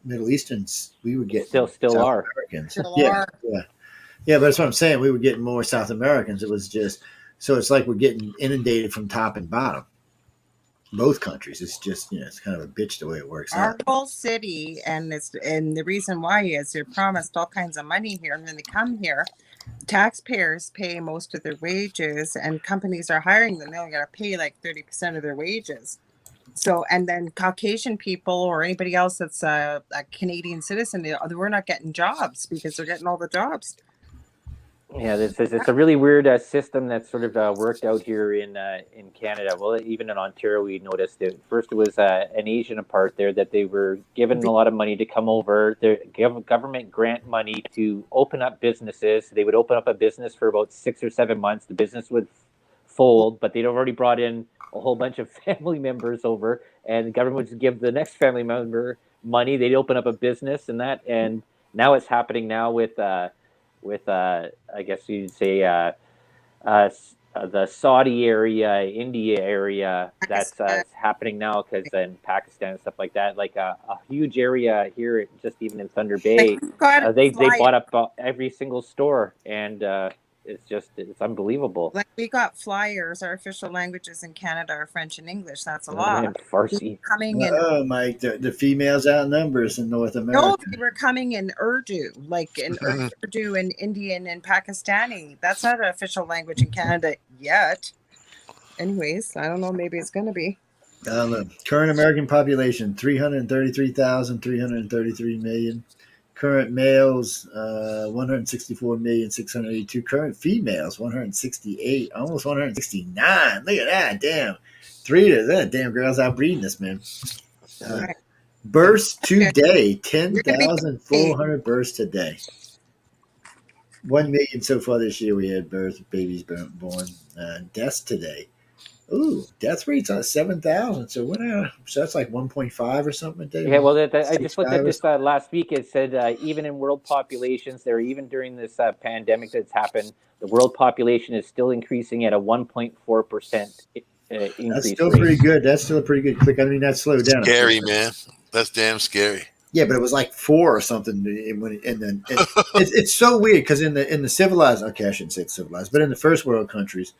Middle Easterns, we were getting Still South are. Americans. Still Yeah, are. yeah, yeah. But that's what I'm saying. We were getting more South Americans. It was just so it's like we're getting inundated from top and bottom. Both countries. It's just it's kind of a bitch the way it works Our out. whole city, and the reason why is they're promised all kinds of money here, and then they come here. Taxpayers pay most of their wages, and companies are hiring them. They only got to pay like 30% of their wages. So, and then Caucasian people or anybody else that's a Canadian citizen, we're not getting jobs because they're getting all the jobs. Yeah, it's a really weird system that's sort of worked out here in Canada. Well, even in Ontario, we noticed it. First, it was an Asian part there that they were given a lot of money to come over. The government grant money to open up businesses. They would open up a business for about 6 or 7 months. The business would fold, but they'd already brought in a whole bunch of family members over, and the government would give the next family member money. They'd open up a business and now it's happening now with I guess you'd say the Saudi area, India area. That's happening now because in Pakistan and stuff like that, like a huge area here, just even in Thunder Bay, they bought up every single store, and it's unbelievable. Like we got flyers. Our official languages in Canada are French and English. That's a lot. And Farsi. Coming in. Oh, Mike, the females outnumbers in North America. No, they were coming in Urdu, like in Urdu and Indian and Pakistani. That's not an official language in Canada yet. Anyways, I don't know. Maybe it's going to be. Current American population 333 million. Current males 164,682,000. Current females 168, almost 169. Look at that, damn. 3 of that damn girls out breeding this, man. Births today 10,400 births today. 1 million so far this year. We had babies born. Deaths today. Ooh, death rate's on 7,000. So so that's like 1.5 or something. Yeah, well, I just looked at this last week. It said even in world populations, even during this pandemic that's happened, the world population is still increasing at a 1.4% increase. That's still pretty good. That's still a pretty good click. I mean, that slowed down. Scary, man. That's damn scary. Yeah, but it was like 4 or something. It's so weird because in the civilized, okay, I shouldn't say it's civilized, but in the first world countries,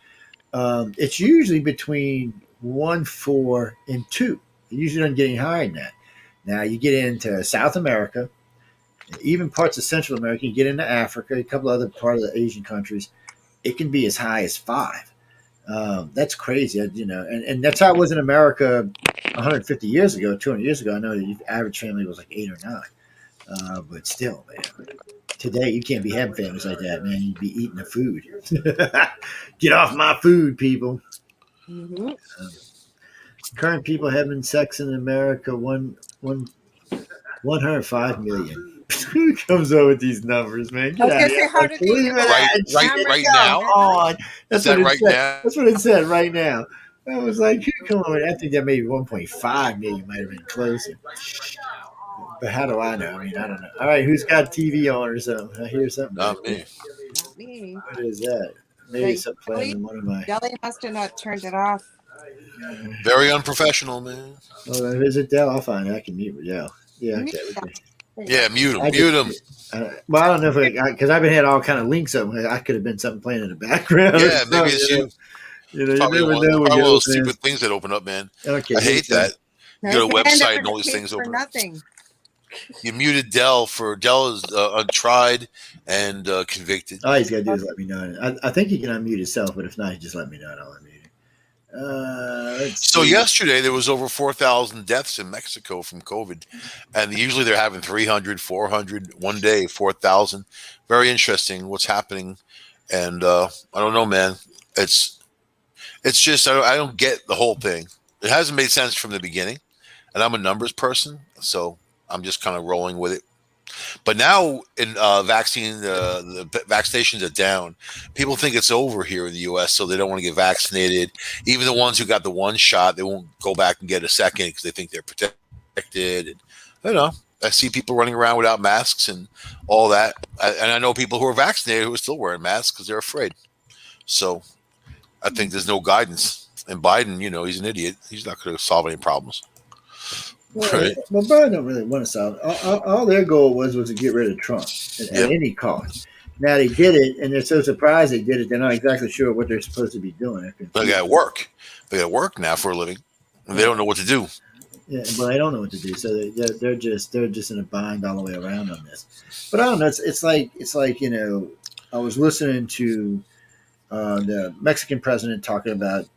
it's usually between 1, 4, and 2. It usually doesn't get any higher than that. Now you get into South America, even parts of Central America. You get into Africa, a couple other part of the Asian countries. It can be as high as 5. That's crazy, and that's how it was in America 150 years ago, 200 years ago. I know the average family was like 8 or 9, but still, man. Today, you can't be having families like that, man. You'd be eating the food. Get off my food, people. Mm-hmm. Current people having sex in America, 105 million. Who comes up with these numbers, man? Get out of here. How did they right now? On. That's that what right said. now? That's what it said right now. I was like, come on. I think that maybe 1.5 million might have been closer. But how do I know? I mean, I don't know. All right, who's got TV on or something? I hear something. Not me. Not me. What is that? Maybe it's up playing in one of my. Delhi must have not turned it off. Very unprofessional, man. Oh, is it Dell? I'll find it. I can mute Dell. Yeah, okay. Yeah, mute him. Mute him. Well, I don't know if because I've been had all kind of links up. I could have been something playing in the background. Yeah, maybe it's you. You never probably know. One of those stupid things that open up, man. Okay, I hate that. You go to a website and all these things for open. Nothing. You muted Dell is untried and convicted. All he's got to do is let me know. I think he can unmute himself, but if not, he just let me know and I'll unmute him. So yesterday there was over 4,000 deaths in Mexico from COVID, and usually they're having 300, 400 one day, 4,000. Very interesting what's happening, and I don't know, man. It's just I don't get the whole thing. It hasn't made sense from the beginning, and I'm a numbers person, so I'm just kind of rolling with it. But now, in the vaccinations are down. People think it's over here in the U.S., so they don't want to get vaccinated. Even the ones who got the one shot, they won't go back and get a second because they think they're protected. And I don't know. I see people running around without masks and all that. And I know people who are vaccinated who are still wearing masks because they're afraid. So I think there's no guidance. And Biden, he's an idiot. He's not going to solve any problems. Well, Right. well, Biden don't really want to solve. All their goal was to get rid of Trump at Yep. any cost. Now they did it, and they're so surprised they did it. They're not exactly sure what they're supposed to be doing. They got to work. They got to work now for a living, and they don't know what to do. Yeah, but I don't know what to do. So they're just in a bind all the way around on this. But I don't know. It's like I was listening to the Mexican president talking about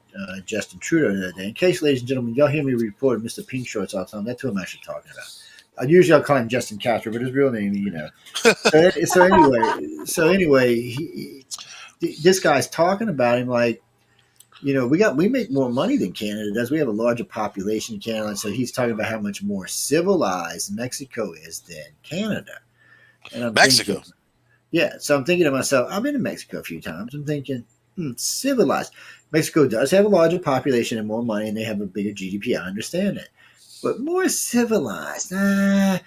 Justin Trudeau the other day. In case, ladies and gentlemen, y'all hear me report Mr. Pink Shorts all the time. That's who I'm actually talking about. Usually I'll call him Justin Castro, but his real name, So anyway, this guy's talking about him like, we make more money than Canada does. We have a larger population in Canada, so he's talking about how much more civilized Mexico is than Canada. And I'm Mexico. So I'm thinking to myself, I've been to Mexico a few times. I'm thinking, civilized. Mexico does have a larger population and more money, and they have a bigger GDP. I understand it. But more civilized.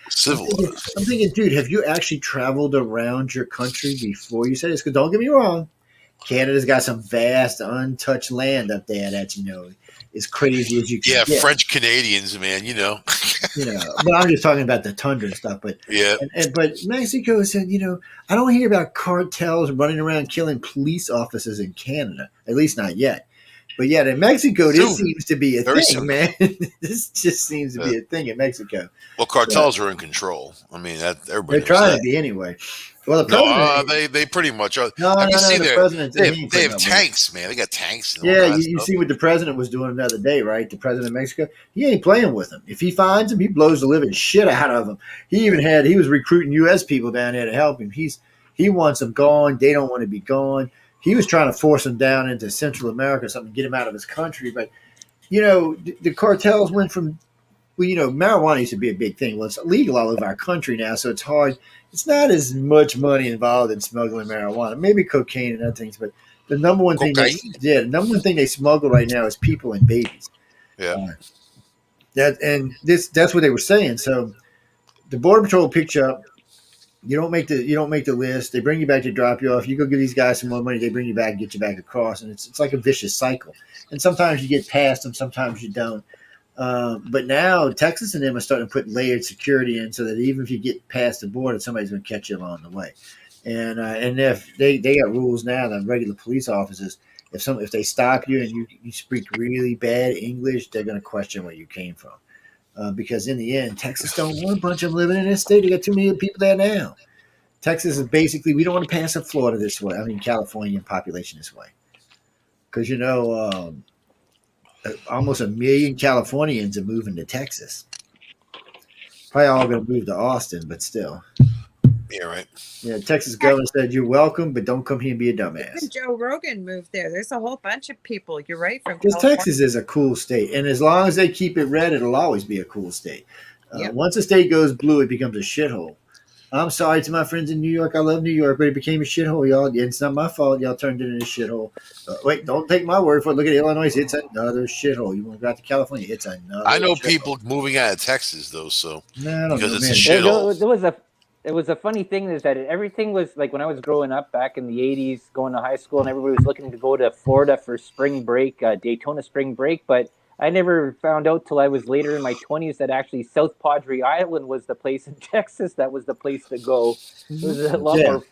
Civilized. I'm thinking, dude, have you actually traveled around your country before you said this? Because don't get me wrong, Canada's got some vast, untouched land up there that, is crazy as you can get. French Canadians, man, But I'm just talking about the tundra and stuff. But yeah. But Mexico said, I don't hear about cartels running around killing police officers in Canada, at least not yet. But yet in Mexico, this seems to be a thing, man. This just seems to be a thing in Mexico. Well, cartels are in control. I mean, everybody. They're trying to be anyway. Well, the president. They pretty much are. No, the president. They have tanks, man. They got tanks. Yeah, you see what the president was doing the other day, right? The president of Mexico. He ain't playing with them. If he finds them, he blows the living shit out of them. He was recruiting U.S. people down there to help him. He wants them gone. They don't want to be gone. He was trying to force them down into Central America or something, get him out of his country. But, the cartels went from, marijuana used to be a big thing. Well, it's illegal all over our country now, so it's hard. It's not as much money involved in smuggling marijuana. Maybe cocaine and other things, but the number one thing they smuggle right now is people and babies. Yeah. That's what they were saying. So the Border Patrol picks you up. You don't make the list. They bring you back to drop you off. You go give these guys some more money. They bring you back and get you back across, and it's like a vicious cycle. And sometimes you get past them, sometimes you don't. But now Texas and them are starting to put layered security in, so that even if you get past the border, somebody's going to catch you along the way. And if they got rules now that regular police officers, if they stop you and you speak really bad English, they're going to question where you came from. Because in the end, Texas don't want a bunch of them living in this state. They got too many people there now. Texas is basically, we don't want to pass up Florida this way. I mean, California population this way. Because, almost 1 million Californians are moving to Texas. Probably all going to move to Austin, but still. Yeah, right. Yeah, Texas governor said, you're welcome, but don't come here and be a dumbass. Even Joe Rogan moved there. There's a whole bunch of people. You're right. Because Texas is a cool state. And as long as they keep it red, it'll always be a cool state. Once a state goes blue, it becomes a shithole. I'm sorry to my friends in New York. I love New York, but it became a shithole, y'all. It's not my fault. Y'all turned it into a shithole. Wait, don't take my word for it. Look at Illinois. It's another shithole. You want to go out to California? It's another I know shithole. people moving out of Texas, though, so. No, I don't because know, it's man. a shithole. It was a funny thing is that everything was like when I was growing up back in the 80s, going to high school, and everybody was looking to go to Florida for spring break, Daytona spring break. But I never found out till I was later in my 20s that actually South Padre Island was the place in Texas that was the place to go. It was a lot more.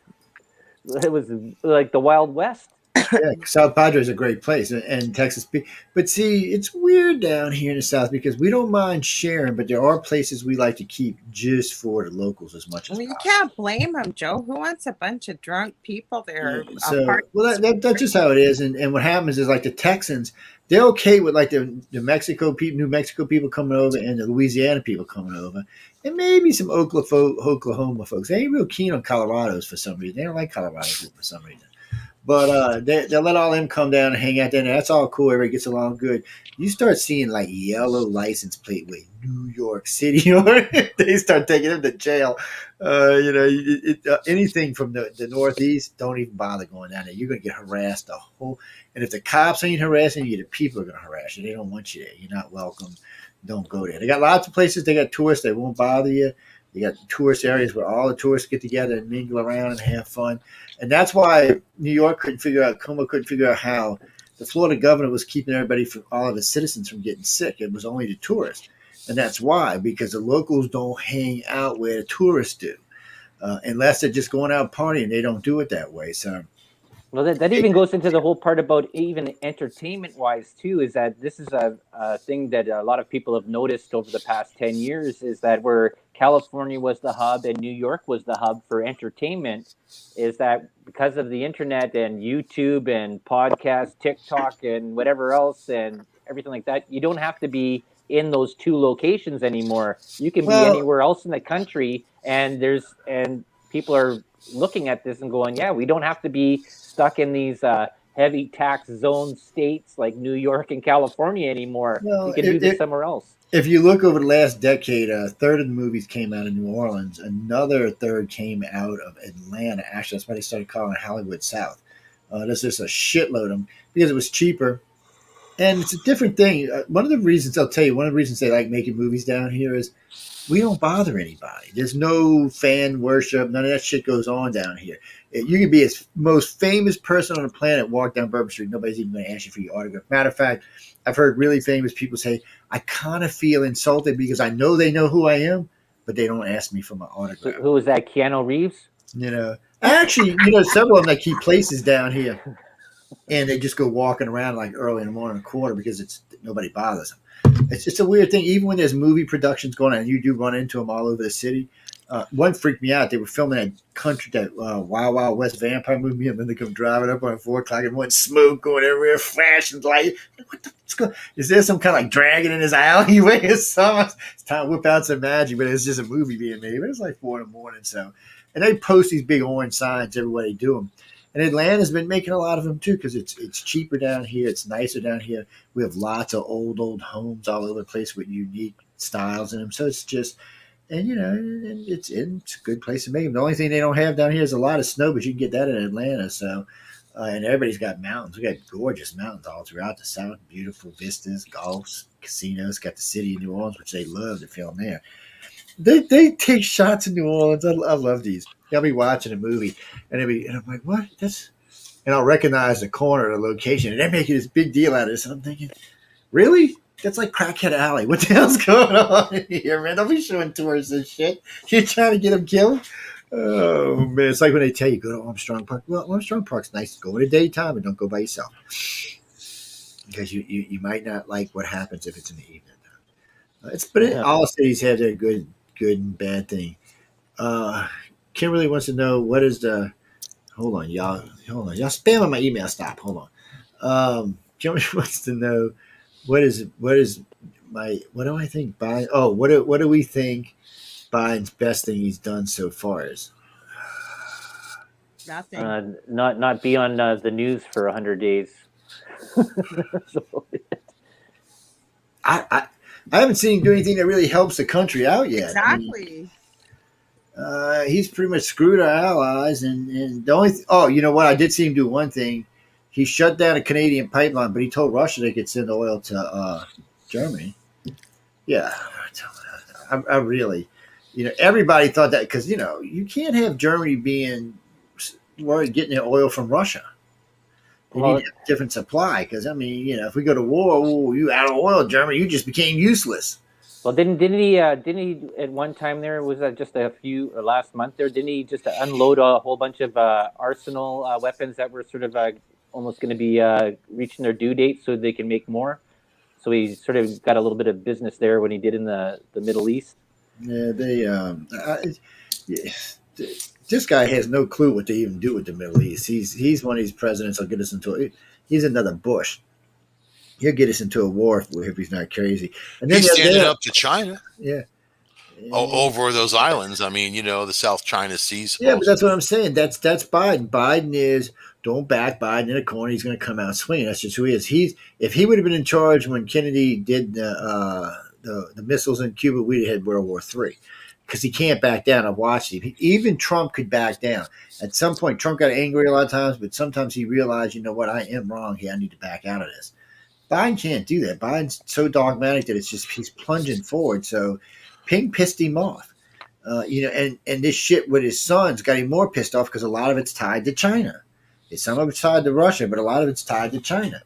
It was like the Wild West. Yeah, South Padre is a great place, and Texas. But see, it's weird down here in the South because we don't mind sharing, but there are places we like to keep just for the locals as much as possible. You can't blame them, Joe. Who wants a bunch of drunk people there? That's just how it is. And what happens is like the Texans, they're okay with like the New Mexico people coming over and the Louisiana people coming over, and maybe some Oklahoma folks. They ain't real keen on Colorados for some reason. They don't like Colorado people for some reason. But they'll let all them come down and hang out there. And that's all cool. Everybody gets along good. You start seeing like yellow license plate with New York City on it. They start taking them to jail. Anything from the Northeast, don't even bother going down there. You're going to get harassed the whole. And if the cops ain't harassing you, the people are going to harass you. They don't want you there. You're not welcome. Don't go there. They got lots of places. They got tourists. They won't bother you. They got tourist areas where all the tourists get together and mingle around and have fun. And that's why New York Cuomo couldn't figure out how the Florida governor was keeping everybody from all of his citizens from getting sick. It was only the tourists. And that's why, because the locals don't hang out where the tourists do. Unless they're just going out partying. They don't do it that way. So, well, that even goes into the whole part about even entertainment-wise, too, is that this is a thing that a lot of people have noticed over the past 10 years, is that where California was the hub and New York was the hub for entertainment, is that because of the internet and YouTube and podcasts, TikTok and whatever else and everything like that, you don't have to be in those two locations anymore. You can be anywhere else in the country, and people are looking at this and going, yeah, we don't have to be stuck in these heavy tax zone states like New York and California anymore. We can do this somewhere else. If you look over the last decade, a third of the movies came out of New Orleans. Another third came out of Atlanta. Actually, that's why they started calling it Hollywood South. There's just a shitload of them because it was cheaper. And it's a different thing. One of the reasons they like making movies down here is we don't bother anybody. There's no fan worship. None of that shit goes on down here. You can be the most famous person on the planet, walk down Bourbon Street. Nobody's even going to ask you for your autograph. Matter of fact, I've heard really famous people say, I kind of feel insulted because I know they know who I am, but they don't ask me for my autograph. Who is that, Keanu Reeves? Actually, several of them that keep places down here. And they just go walking around like early in the morning, quarter, because nobody bothers them. It's just a weird thing. Even when there's movie productions going on, and you do run into them all over the city. One freaked me out. They were filming that Wild Wild West vampire movie, and then they come driving up on 4 o'clock and one smoke going everywhere, flashing light. What the fuck's going on? Is there some kind of like dragon in his alleyway or something? It's time to whip out some magic, but it's just a movie being made. But it's like 4 in the morning, so. And they post these big orange signs everywhere they do them. And Atlanta's been making a lot of them too because it's cheaper down here. It's nicer down here. We have lots of old homes all over the place with unique styles in them. So it's just, and it's a good place to make them. The only thing they don't have down here is a lot of snow, but you can get that in Atlanta. So, and everybody's got mountains. We got gorgeous mountains all throughout the South. Beautiful vistas, golfs, casinos. Got the city of New Orleans, which they love to film there. They take shots in New Orleans. I love these. I'll be watching a movie, and I'm like, what? And I'll recognize the corner of the location, and they're making this big deal out of this. And I'm thinking, really? That's like Crackhead Alley. What the hell's going on here, man? Don't be showing tourists this shit. You're trying to get them killed? Oh, man. It's like when they tell you, go to Armstrong Park. Well, Armstrong Park's nice. Go in the daytime and don't go by yourself. Because you might not like what happens if it's in the evening. All cities have their good and bad thing. Kimberly wants to know what is the. Hold on, y'all. Spamming my email. Stop. Hold on. Kimberly wants to know what do I think Biden? Oh, what do we think Biden's best thing he's done so far is? Nothing. Not be on the news for 100 days. I haven't seen him do anything that really helps the country out yet. Exactly. He's pretty much screwed our allies, and the only you know what? I did see him do one thing. He shut down a Canadian pipeline, but he told Russia they could send oil to Germany. Yeah, I really, everybody thought that because you can't have Germany being worried getting their oil from Russia. They need a different supply because if we go to war, you out of oil, Germany, you just became useless. Well, didn't he at one time there was just a few last month there? Didn't he just unload a whole bunch of arsenal weapons that were sort of almost going to be reaching their due date so they can make more? So he sort of got a little bit of business there when he did in the Middle East. Yeah, this guy has no clue what to even do with the Middle East. He's one of these presidents that'll get us into it. He's another Bush. He'll get us into a war if he's not crazy. And then he's standing up to China. Yeah. over those islands. I mean, the South China Sea. Yeah, but Supposedly. that's what I'm saying. That's Biden. Biden is don't back Biden in a corner. He's going to come out swinging. That's just who he is. If he would have been in charge when Kennedy did the missiles in Cuba, we'd have had World War III. Because he can't back down. I've watched him. Even Trump could back down. At some point, Trump got angry a lot of times, but sometimes he realized, you know what, I am wrong here. I need to back out of this. Biden can't do that. Biden's so dogmatic that it's just he's plunging forward. So Ping pissed him off. And this shit with his sons got him more pissed off because a lot of it's tied to China. Some of it's tied to Russia, but a lot of it's tied to China.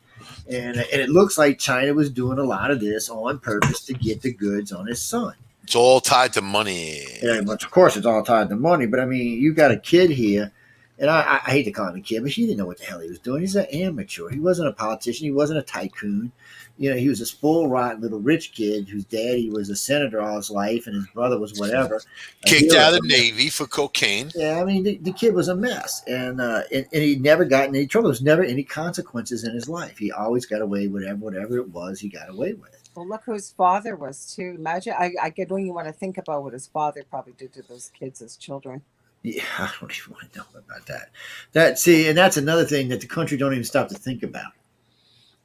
And it looks like China was doing a lot of this on purpose to get the goods on his son. It's all tied to money. Yeah, of course, it's all tied to money. But I mean, you got a kid here, and I hate to call him a kid, but he didn't know what the hell he was doing. He's an amateur. He wasn't a politician. He wasn't a tycoon. He was a spoiled, rotten little rich kid whose daddy was a senator all his life, and his brother was whatever. Kicked out of the Navy for cocaine. Yeah, I mean, the kid was a mess, and he never got in any trouble. There was never any consequences in his life. He always got away with whatever it was he got away with. Well, look who his father was too. Imagine, I get when you want to think about what his father probably did to those kids as children. Yeah, I don't even want to know about that. And that's another thing that the country don't even stop to think about,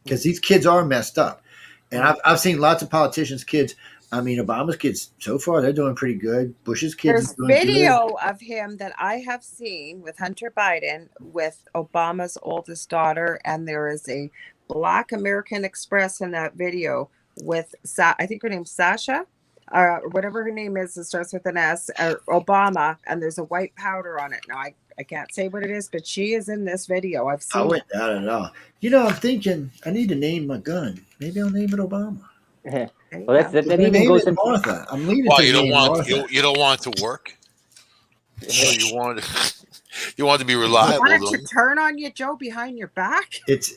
because these kids are messed up, and I've seen lots of politicians' kids. I mean, Obama's kids so far they're doing pretty good. Bush's kids. There's video of him that I have seen with Hunter Biden with Obama's oldest daughter, and there is a Black American Express in that video with I think her name's Sasha, whatever her name is, it starts with an S, Obama, and there's a white powder on it. Now I can't say what it is, but she is in this video. I've seen. I wouldn't doubt it at all. I'm thinking I need to name my gun. Maybe I'll name it Obama. Well, that even goes into Martha. I'm leaving. Well, you don't want it to work. So you want to be reliable. You want it to turn on you, Joe, behind your back? It's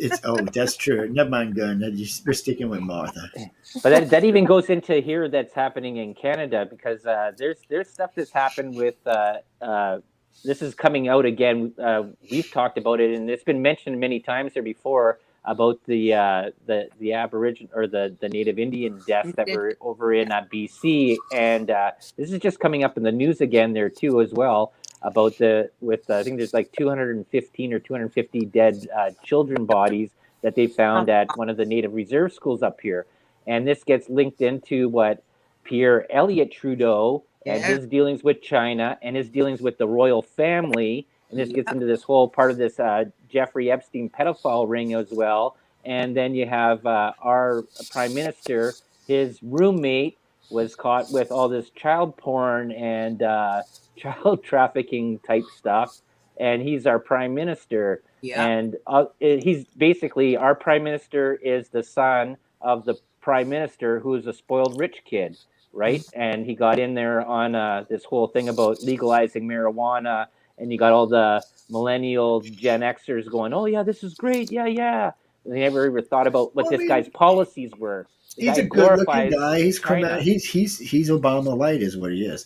that's true. Never mind gun. We're sticking with Martha. But that even goes into here that's happening in Canada, because there's stuff that's happened with this is coming out again. We've talked about it, and it's been mentioned many times there before about the Aboriginal or the Native Indian deaths that were over in BC, and this is just coming up in the news again there too as well about I think there's like 215 or 250 dead children bodies that they found at one of the Native Reserve schools up here, and this gets linked into what Pierre Elliott Trudeau and his dealings with China and his dealings with the royal family. And this gets into this whole part of this Jeffrey Epstein pedophile ring as well. And then you have our prime minister, his roommate was caught with all this child porn and child trafficking type stuff. And he's our prime minister. Yeah. And he's basically, our prime minister is the son of the prime minister who is a spoiled rich kid, right? And he got in there on this whole thing about legalizing marijuana. And you got all the millennial Gen Xers going, "Oh yeah, this is great, yeah." And they never ever thought about what this guy's policies were. He's a good-looking guy. He's Obama light, is what he is.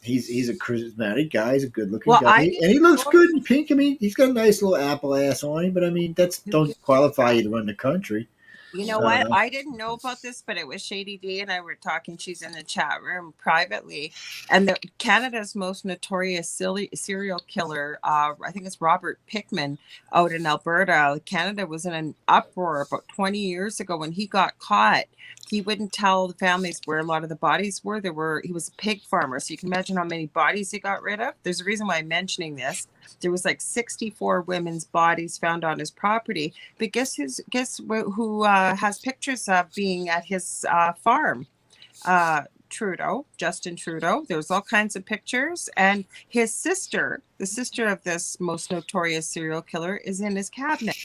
He's a charismatic guy. He's a good-looking guy, and he looks good in pink. I mean, he's got a nice little apple ass on him, but I mean, don't qualify you to run the country. You know what? I didn't know about this, but it was Shady D and I were talking. She's in the chat room privately. And Canada's most notorious serial killer, I think it's Robert Pickman out in Alberta. Canada was in an uproar about 20 years ago when he got caught. He wouldn't tell the families where a lot of the bodies were. He was a pig farmer, so you can imagine how many bodies he got rid of. There's a reason why I'm mentioning this. There was like 64 women's bodies found on his property. But guess who has pictures of being at his farm? Trudeau, Justin Trudeau. There's all kinds of pictures. And his sister, the sister of this most notorious serial killer, is in his cabinet.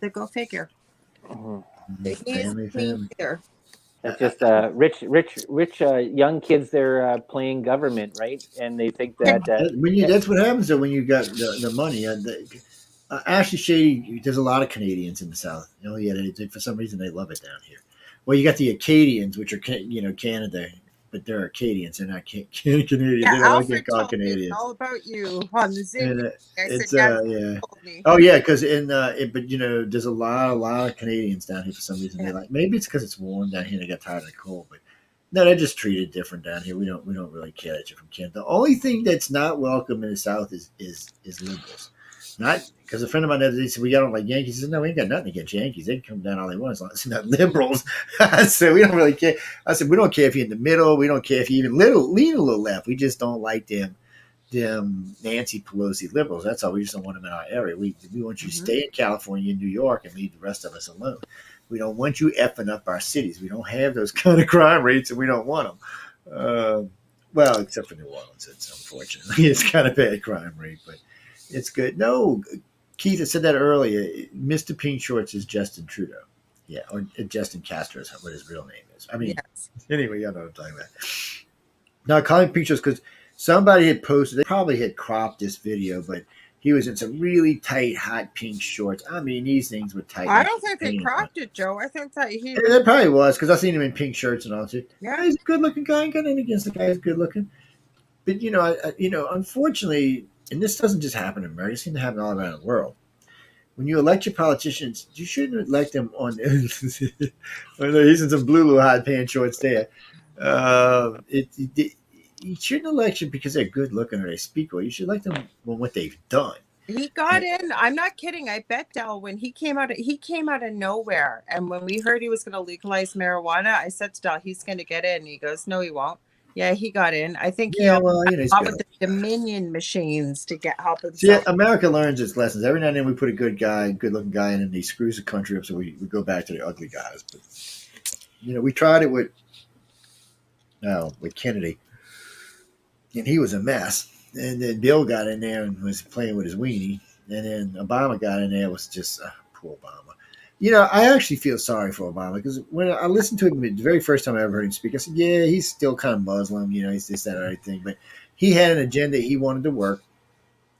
So go figure. Family. It's just rich young kids. They're playing government, right? And they think that that's what happens though when you got the money. Actually, Shady, there's a lot of Canadians in the South. For some reason they love it down here. Well, you got the Acadians, which are Canada, but they're Acadians. They're not Canadians. Yeah, they don't Alfred get called Canadians. All about you on the Zoom. Yeah. Oh yeah, because but there's a lot of Canadians down here for some reason. They're like, maybe it's because it's warm down here. They got tired of the cold, but No, they're just treated different down here. We don't really care that you're from Canada. The only thing that's not welcome in the South is liberals. Not because a friend of mine he said we don't like Yankees. He said no, we ain't got nothing against Yankees. They can come down all they want as long as they're not liberals. I said we don't really care. I said we don't care if you're in the middle. We don't care if you even lean a little left. We just don't like them Nancy Pelosi liberals. That's all. We just don't want them in our area. We want you to stay in California and New York and leave the rest of us alone. We don't want you effing up our cities. We don't have those kind of crime rates, and we don't want them. Well, except for New Orleans, it's unfortunately it's kind of bad crime rate, but it's good. No, Keith, I said that earlier. Mr. Pink Shorts is Justin Trudeau. Yeah, or Justin Castro is what his real name is. I mean, Yes. anyway, y'all know what I'm talking about. Now, calling Pink Shorts because somebody had posted, they probably had cropped this video, but he was in some really tight, hot pink shorts. I mean, these things were tight. I don't think they cropped it, Joe. I think that he. Yeah, that probably was because I've seen him in pink shirts and all too. Yeah. He's a good-looking guy. I ain't got anything against the guy. He's good looking, but unfortunately, and this doesn't just happen in America. It seems to happen all around the world. When you elect your politicians, you shouldn't elect them on. He's in some blue little hot pants shorts there. You shouldn't elect them because they're good looking or they speak well. You should elect them on what they've done. He got in. I'm not kidding. I bet Del when he came out of nowhere. And when we heard he was going to legalize marijuana, I said to Del, he's going to get in. And he goes, no, he won't. Yeah, he got in. I think he he's got good. with the Dominion machines to get help himself. See, America learns its lessons. Every now and then we put a good looking guy in, and he screws the country up. So we go back to the ugly guys. But we tried it with Kennedy, and he was a mess. And then Bill got in there and was playing with his weenie. And then Obama got in there, was just poor Obama. I actually feel sorry for Obama because when I listened to him the very first time I ever heard him speak, I said, yeah, he's still kind of Muslim. He's this, that, or everything. But he had an agenda he wanted to work,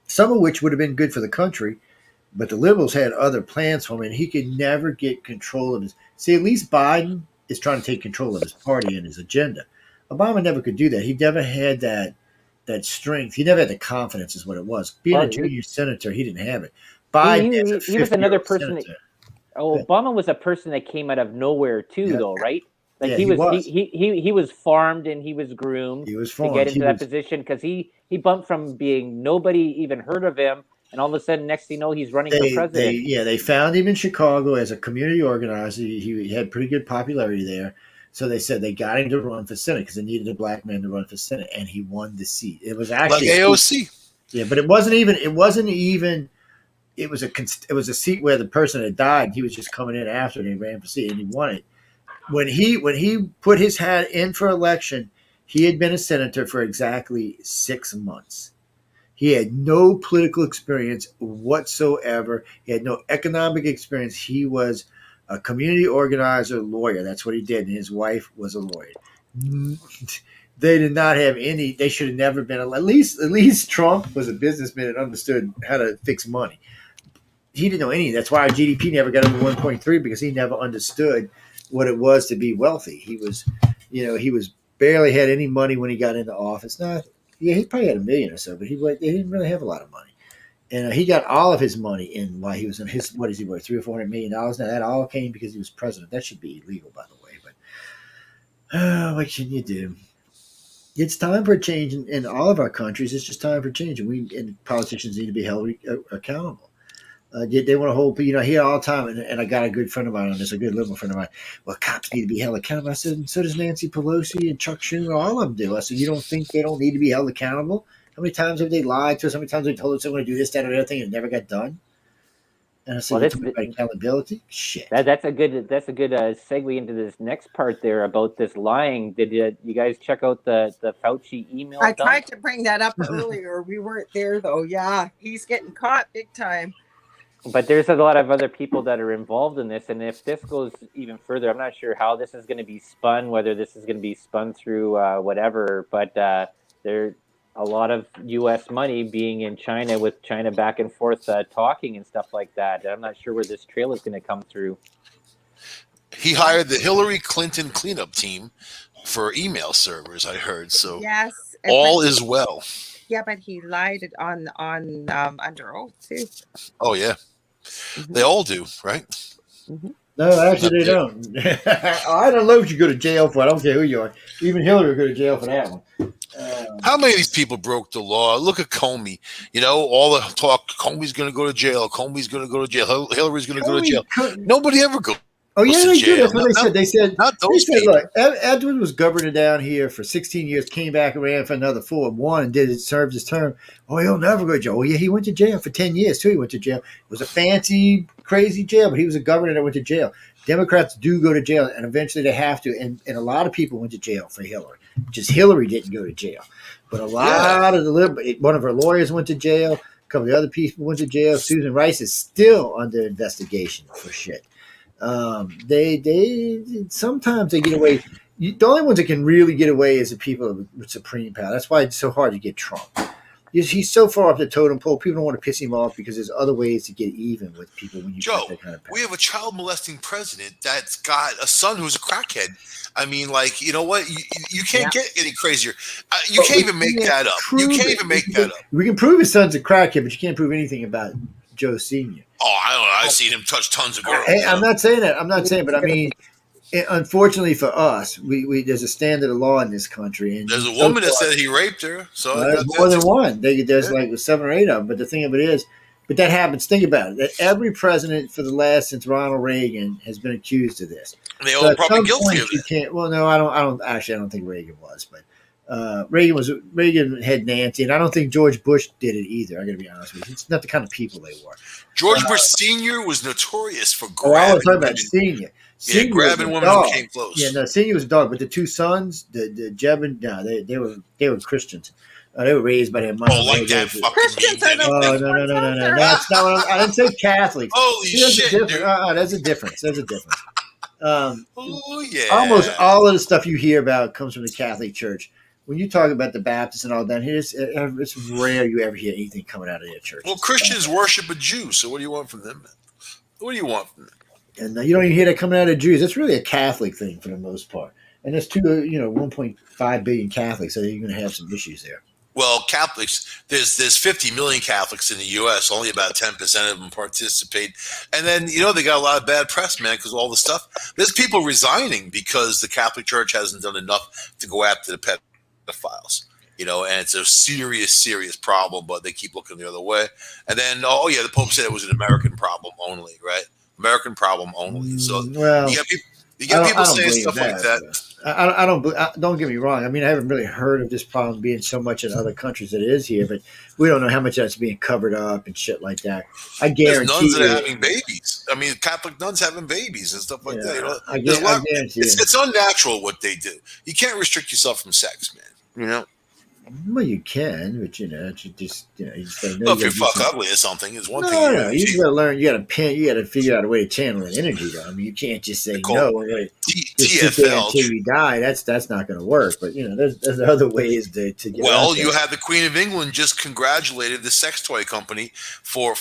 some of which would have been good for the country. But the liberals had other plans for him, and he could never get control of his. See, at least Biden is trying to take control of his party and his agenda. Obama never could do that. He never had that strength. He never had the confidence is what it was. Being a junior senator, he didn't have it. Biden he was another person. Senator. Obama was a person that came out of nowhere too, though, right? Like he was farmed and he was groomed to get into that position because he bumped from being nobody even heard of him, and all of a sudden, next thing you know, he's running for president. They found him in Chicago as a community organizer. He had pretty good popularity there. So they said they got him to run for Senate because they needed a black man to run for Senate, and he won the seat. It was actually like AOC. Yeah, but it wasn't even. It was a seat where the person had died. He was just coming in after, and he ran for seat, and he won it. When he put his hat in for election, he had been a senator for exactly 6 months. He had no political experience whatsoever. He had no economic experience. He was a community organizer, lawyer. That's what he did. And his wife was a lawyer. They did not have any. They should have never been. At least Trump was a businessman and understood how to fix money. He didn't know any. That's why our GDP never got over 1.3 because he never understood what it was to be wealthy. He was barely had any money when he got into office. He probably had $1 million or so, but he didn't really have a lot of money. And he got all of his money in while he was in his, what is he worth, $300 or $400 million? Now that all came because he was president. That should be illegal, by the way. But what can you do? It's time for a change in all of our countries. It's just time for change, and politicians need to be held accountable. They want to hold, I hear all the time, and I got a good friend of mine on this, a good liberal friend of mine. Well, cops need to be held accountable. I said, and so does Nancy Pelosi and Chuck Schumer. All of them do. I said, you don't think they don't need to be held accountable? How many times have they lied to us? How many times have they told us they're going to do this, that, or the other thing, and it never got done? And I said, about accountability? Shit. That's a good segue into this next part there about this lying. Did you guys check out the Fauci email? I tried to bring that up earlier. We weren't there though. Yeah, he's getting caught big time. But there's a lot of other people that are involved in this, and if this goes even further, I'm not sure how this is going to be spun. Whether this is going to be spun through whatever, but there. A lot of U.S. money being in China with China back and forth talking and stuff like that. I'm not sure where this trail is going to come through. He hired the Hillary Clinton cleanup team for email servers, I heard. So yes, all is well. Yeah, but he lied on under oath too. Oh yeah, they all do, right? Mm-hmm. No, actually, they Not don't. I don't know if you go to jail for. I don't care who you are. Even Hillary would go to jail for that one. How many of these people broke the law? Look at Comey. All the talk. Comey's going to go to jail. Comey's going to go to jail. Hillary's going to go to jail. Nobody ever goes Oh yeah, to they do. jail. That's what they said. Not those people. Look, Edward was governor down here for 16 years, came back and ran for another 4, won, and served his term. Oh, he'll never go to jail. Oh yeah, he went to jail for 10 years too. He went to jail. It was a fancy, crazy jail, but he was a governor that went to jail. Democrats do go to jail, and eventually they have to. And a lot of people went to jail for Hillary. Just Hillary didn't go to jail, but a lot of one of her lawyers went to jail. A couple of other people went to jail. Susan Rice is still under investigation for shit. They sometimes they get away. The only ones that can really get away is the people with supreme power. That's why it's so hard to get Trump. He's so far up the totem pole. People don't want to piss him off because there's other ways to get even with people when you Joe, get that kind of power. we have a child molesting president that's got a son who's a crackhead. I mean, like, you know what? You can't get any crazier. You can't even make that up. You can't even make that up. We can prove his son's a crackhead, but you can't prove anything about Joe Sr. Oh, I don't know. I've seen him touch tons of girls. Hey, I'm not saying that. I'm not saying, but I mean, unfortunately for us, we there's a standard of law in this country, and there's a woman that said he raped her. So there's more than one. There's like 7 or 8 of them. But the thing of it is, but that happens. Think about it. That every president for the last since Ronald Reagan has been accused of this. And they all probably guilty of it. Can't. Well, no, I don't think Reagan was, but. Reagan had Nancy, and I don't think George Bush did it either. I got to be honest with you. It's not the kind of people they were. George Bush Sr. was notorious for grabbing. I was talking about Senior. Senior grabbing women who came close. Yeah, no, Senior was a dog, but the 2 sons, the Jeb and they were Christians. They were raised by their mother. Oh, like that fucking Christians are no. That's not what I didn't say Catholics. Holy shit, dude. There's a difference. There's a difference. Oh yeah. Almost all of the stuff you hear about comes from the Catholic Church. When you talk about the Baptists and all that, it's rare you ever hear anything coming out of their church. Well, Christians worship a Jew, so what do you want from them? What do you want from them? And you don't even hear that coming out of Jews. That's really a Catholic thing for the most part. And there's 1.5 billion Catholics, so you're going to have some issues there. Well, Catholics, there's 50 million Catholics in the U.S. Only about 10% of them participate. And then, they got a lot of bad press, man, because all the stuff. There's people resigning because the Catholic Church hasn't done enough to go after the pedophiles. And it's a serious problem, but they keep looking the other way. And then, the Pope said it was an American problem only, right? American problem only. So you got people saying stuff like that. I don't get me wrong. I mean, I haven't really heard of this problem being so much in other countries that it is here, but we don't know how much that's being covered up and shit like that. I guarantee nuns that are having babies. I mean, Catholic nuns having babies and stuff like that. I guarantee it's unnatural what they do. You can't restrict yourself from sex, man. Well, you can, but you just gotta know. Well, if you're ugly or something, is one thing. No, you just gotta learn. You gotta figure out a way to channel that energy. Though I mean, you can't just say no. Just sit there until you die. That's not going to work. But there's other ways to get. Well, you have the Queen of England just congratulated the sex toy company for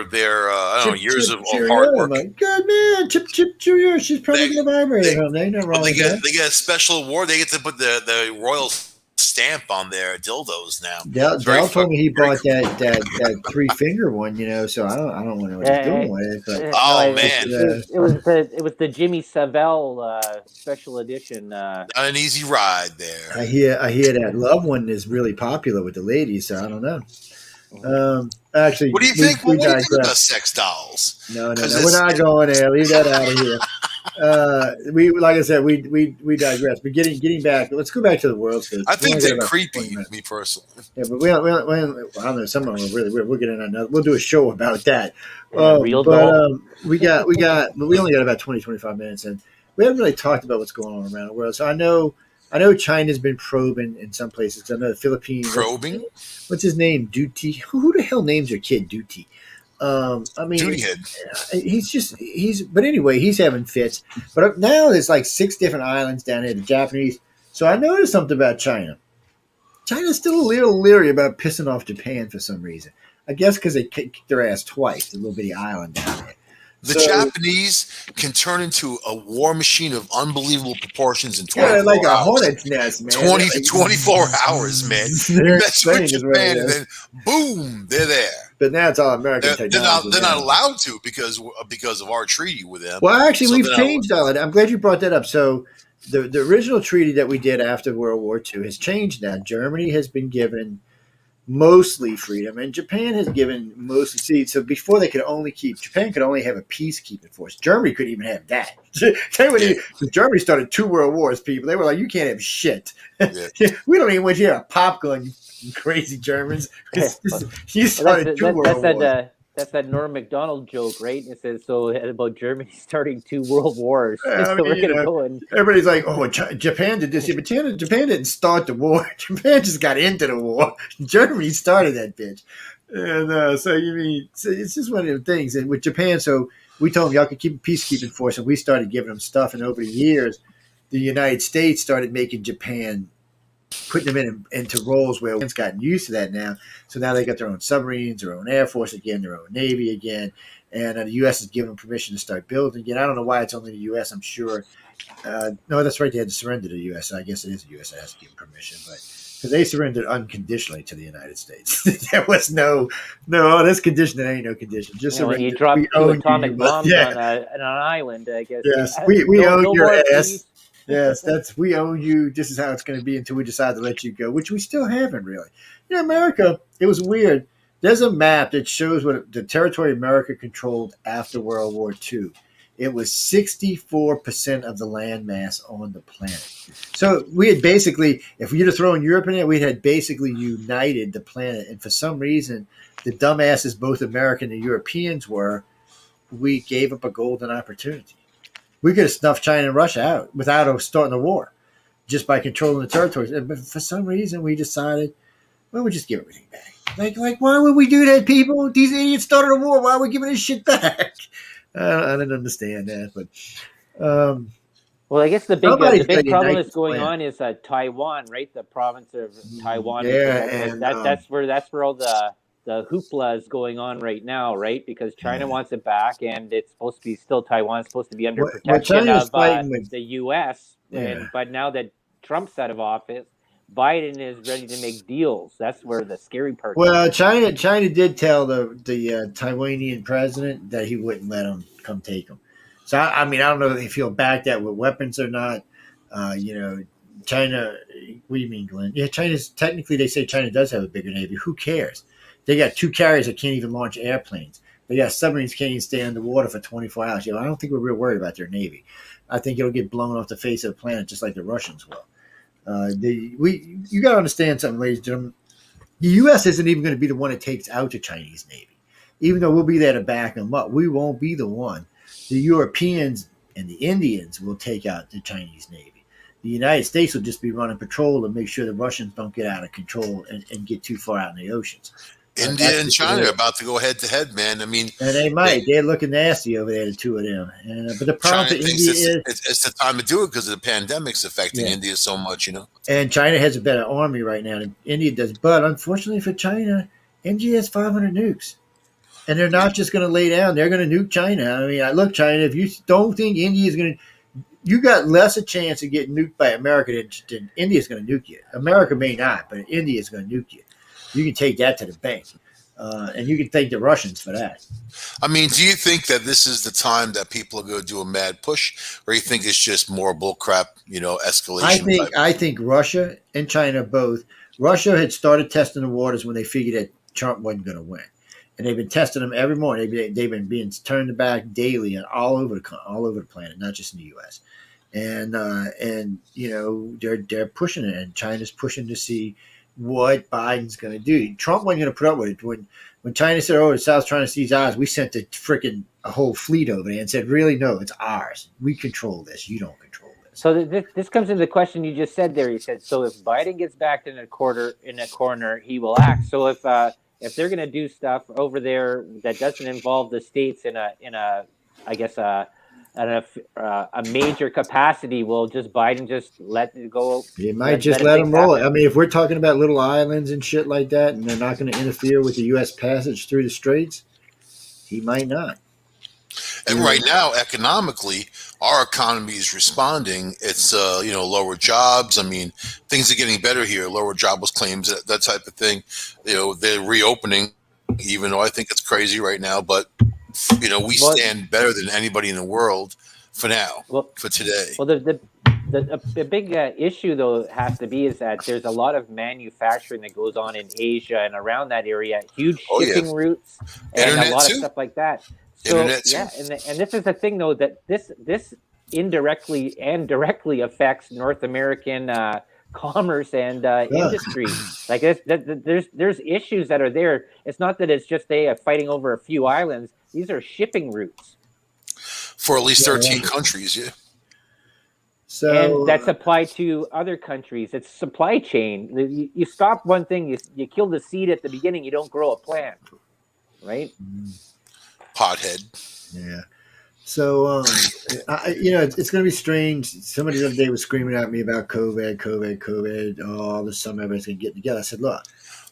their years of hard work. My God, man, Chip Cheerio. She's probably going to vibrate at home. They ain't wrong. They get a special award. They get to put the royal stamp on their dildos now. Dell told me he bought that 3-finger one, so I don't know what he's doing with it. But it was the Jimmy Savile special edition. An easy ride there. I hear that love one is really popular with the ladies, so I don't know. Actually, what do you think? What do you think about sex dolls? No, we're not going there. Leave that out of here. Like I said, we digress. But getting back, let's go back to the world stage. I think they're creepy, me personally. Yeah, but I don't know. Some of them are really weird. We'll get in another. We'll do a show about that. We only got about 20-25 minutes, and we haven't really talked about what's going on around the world. So I know China's been probing in some places. I know the Philippines probing. What's his name? Duty. Who the hell names their kid Duty? Duty head. But anyway, he's having fits. But now there's like 6 different islands down here, the Japanese. So I noticed something about China. China's still a little leery about pissing off Japan for some reason. I guess because they kicked their ass twice, the little bitty island down there. The So, Japanese can turn into a war machine of unbelievable proportions in yeah, 24 like a hours. hornet's nest, man. 24 hours, man. They're You mess with insane, is what it Japan, and is. then boom, they're there. But now it's all American technology. They're not now. allowed to because of our treaty with them. Well, actually, So we've they're not changed all that. I'm glad you brought that up. So, the original treaty that we did after World War II has changed now. Germany has been given mostly freedom, and Japan has given mostly. See, so before Japan could only have a peacekeeping force. Germany couldn't even have that. Germany started 2 world wars. People, they were like, you can't have shit. Yeah. We don't even want you to have a pop gun, you crazy Germans. You started 2 world wars. That's that Norm Macdonald joke, right? It says so about Germany starting 2 world wars. I So mean, we're gonna go and everybody's like, "Oh, Japan did this." Yeah, but Japan didn't start the war. Japan just got into the war. Germany started that bitch, and so it's just one of the things. And with Japan, so we told them y'all could keep a peacekeeping force, and we started giving them stuff. And over the years, the United States started making Japan, putting them into roles where it's gotten used to that now. So now they got their own submarines, their own air force again, their own navy again, and the U.S. has given them permission to start building again. I don't know why it's only the U.S. I'm sure. No, that's right. They had to surrender to the U.S. I guess it is the U.S. that has to give permission, but because they surrendered unconditionally to the United States, there was no, this condition. There ain't no condition. Just when you surrender. drop We 2 own atomic you. bombs Yeah. on an island, I guess. Yes, we own your more ass. peace. Yes, we own you. This is how it's going to be until we decide to let you go, which we still haven't really. America, it was weird. There's a map that shows what the territory America controlled after World War II. It was 64% of the land mass on the planet. So we had basically, if you'd have thrown Europe in it, we had basically united the planet. And for some reason, the dumbasses, both American and Europeans we gave up a golden opportunity. We could have snuffed China and Russia out without starting a war, just by controlling the territories. But for some reason, we decided, well, we'll just give everything back. Like, why would we do that, people? These idiots started a war. Why are we giving this shit back? I didn't understand that, but well, I guess the big problem that's going on is Taiwan, right? The province of Taiwan. Yeah, and that's where all the hoopla is going on right now, right? Because China wants it back, and it's supposed to be still Taiwan's supposed to be under protection of the U.S. Yeah. But now that Trump's out of office, Biden is ready to make deals. That's where the scary part. Well, China did tell the Taiwanian president that he wouldn't let them come take them. So I mean, I don't know if he'll back that with weapons or not. China. What do you mean, Glenn? Yeah, China's technically, they say China does have a bigger navy. Who cares? They got 2 carriers that can't even launch airplanes. They got submarines can't even stay underwater for 24 hours. I don't think we're real worried about their navy. I think it'll get blown off the face of the planet just like the Russians will. You got to understand something, ladies and gentlemen. The U.S. isn't even going to be the one that takes out the Chinese Navy. Even though we'll be there to back them up, we won't be the one. The Europeans and the Indians will take out the Chinese Navy. The United States will just be running patrol to make sure the Russians don't get out of control and get too far out in the oceans. India and China are about to go head to head, man. I mean, and they might. They're looking nasty over there, the 2 of them. But the problem for India is it's the time to do it because the pandemic's affecting India so much, And China has a better army right now than India does. But unfortunately for China, India has 500 nukes. And they're not just going to lay down. They're going to nuke China. I mean, look, China, if you don't think India is going to, you got less a chance of getting nuked by America than India is going to nuke you. America may not, but India is going to nuke you. You can take that to the bank. And you can thank the Russians for that. I mean, do you think that this is the time that people are going to do a mad push, or you think it's just more bullcrap, escalation? I think Russia and China both. Russia had started testing the waters when they figured that Trump wasn't going to win, and they've been testing them every morning. They've been being turned back daily and all over the planet, not just in the U.S. And they're pushing it, and China's pushing to see what Biden's going to do. Trump wasn't going to put up with it. When China said, the South's trying to seize ours, we sent a whole fleet over there and said, really, no, it's ours. We control this. You don't control this. So this comes into the question you just said there. He said, so if Biden gets backed in a corner, he will act. So if they're going to do stuff over there that doesn't involve the states in a major capacity, will Biden just let it go? He might just let them roll it. I mean, if we're talking about little islands and shit like that, and they're not going to interfere with the U.S. passage through the straits, he might not. And right now, economically, our economy is responding. It's lower jobs. I mean, things are getting better here. Lower jobless claims, that type of thing. They're reopening, even though I think it's crazy right now. But we stand better than anybody in the world for now. For today. Well, the big issue though has to be is that there's a lot of manufacturing that goes on in Asia and around that area, huge shipping routes, and Internet a lot too. of stuff like that. So Internet yeah, too. and this is the thing though, that this indirectly and directly affects North American commerce and industry. Like there's issues that are there. It's not that it's just fighting over a few islands. These are shipping routes for at least 13 countries. Yeah. So, and that's applied to other countries. It's supply chain. You stop one thing, you kill the seed at the beginning, you don't grow a plant, right? Pothead. Yeah. So, it's going to be strange. Somebody the other day was screaming at me about COVID. Oh, this summer everybody's going to get together. I said, look,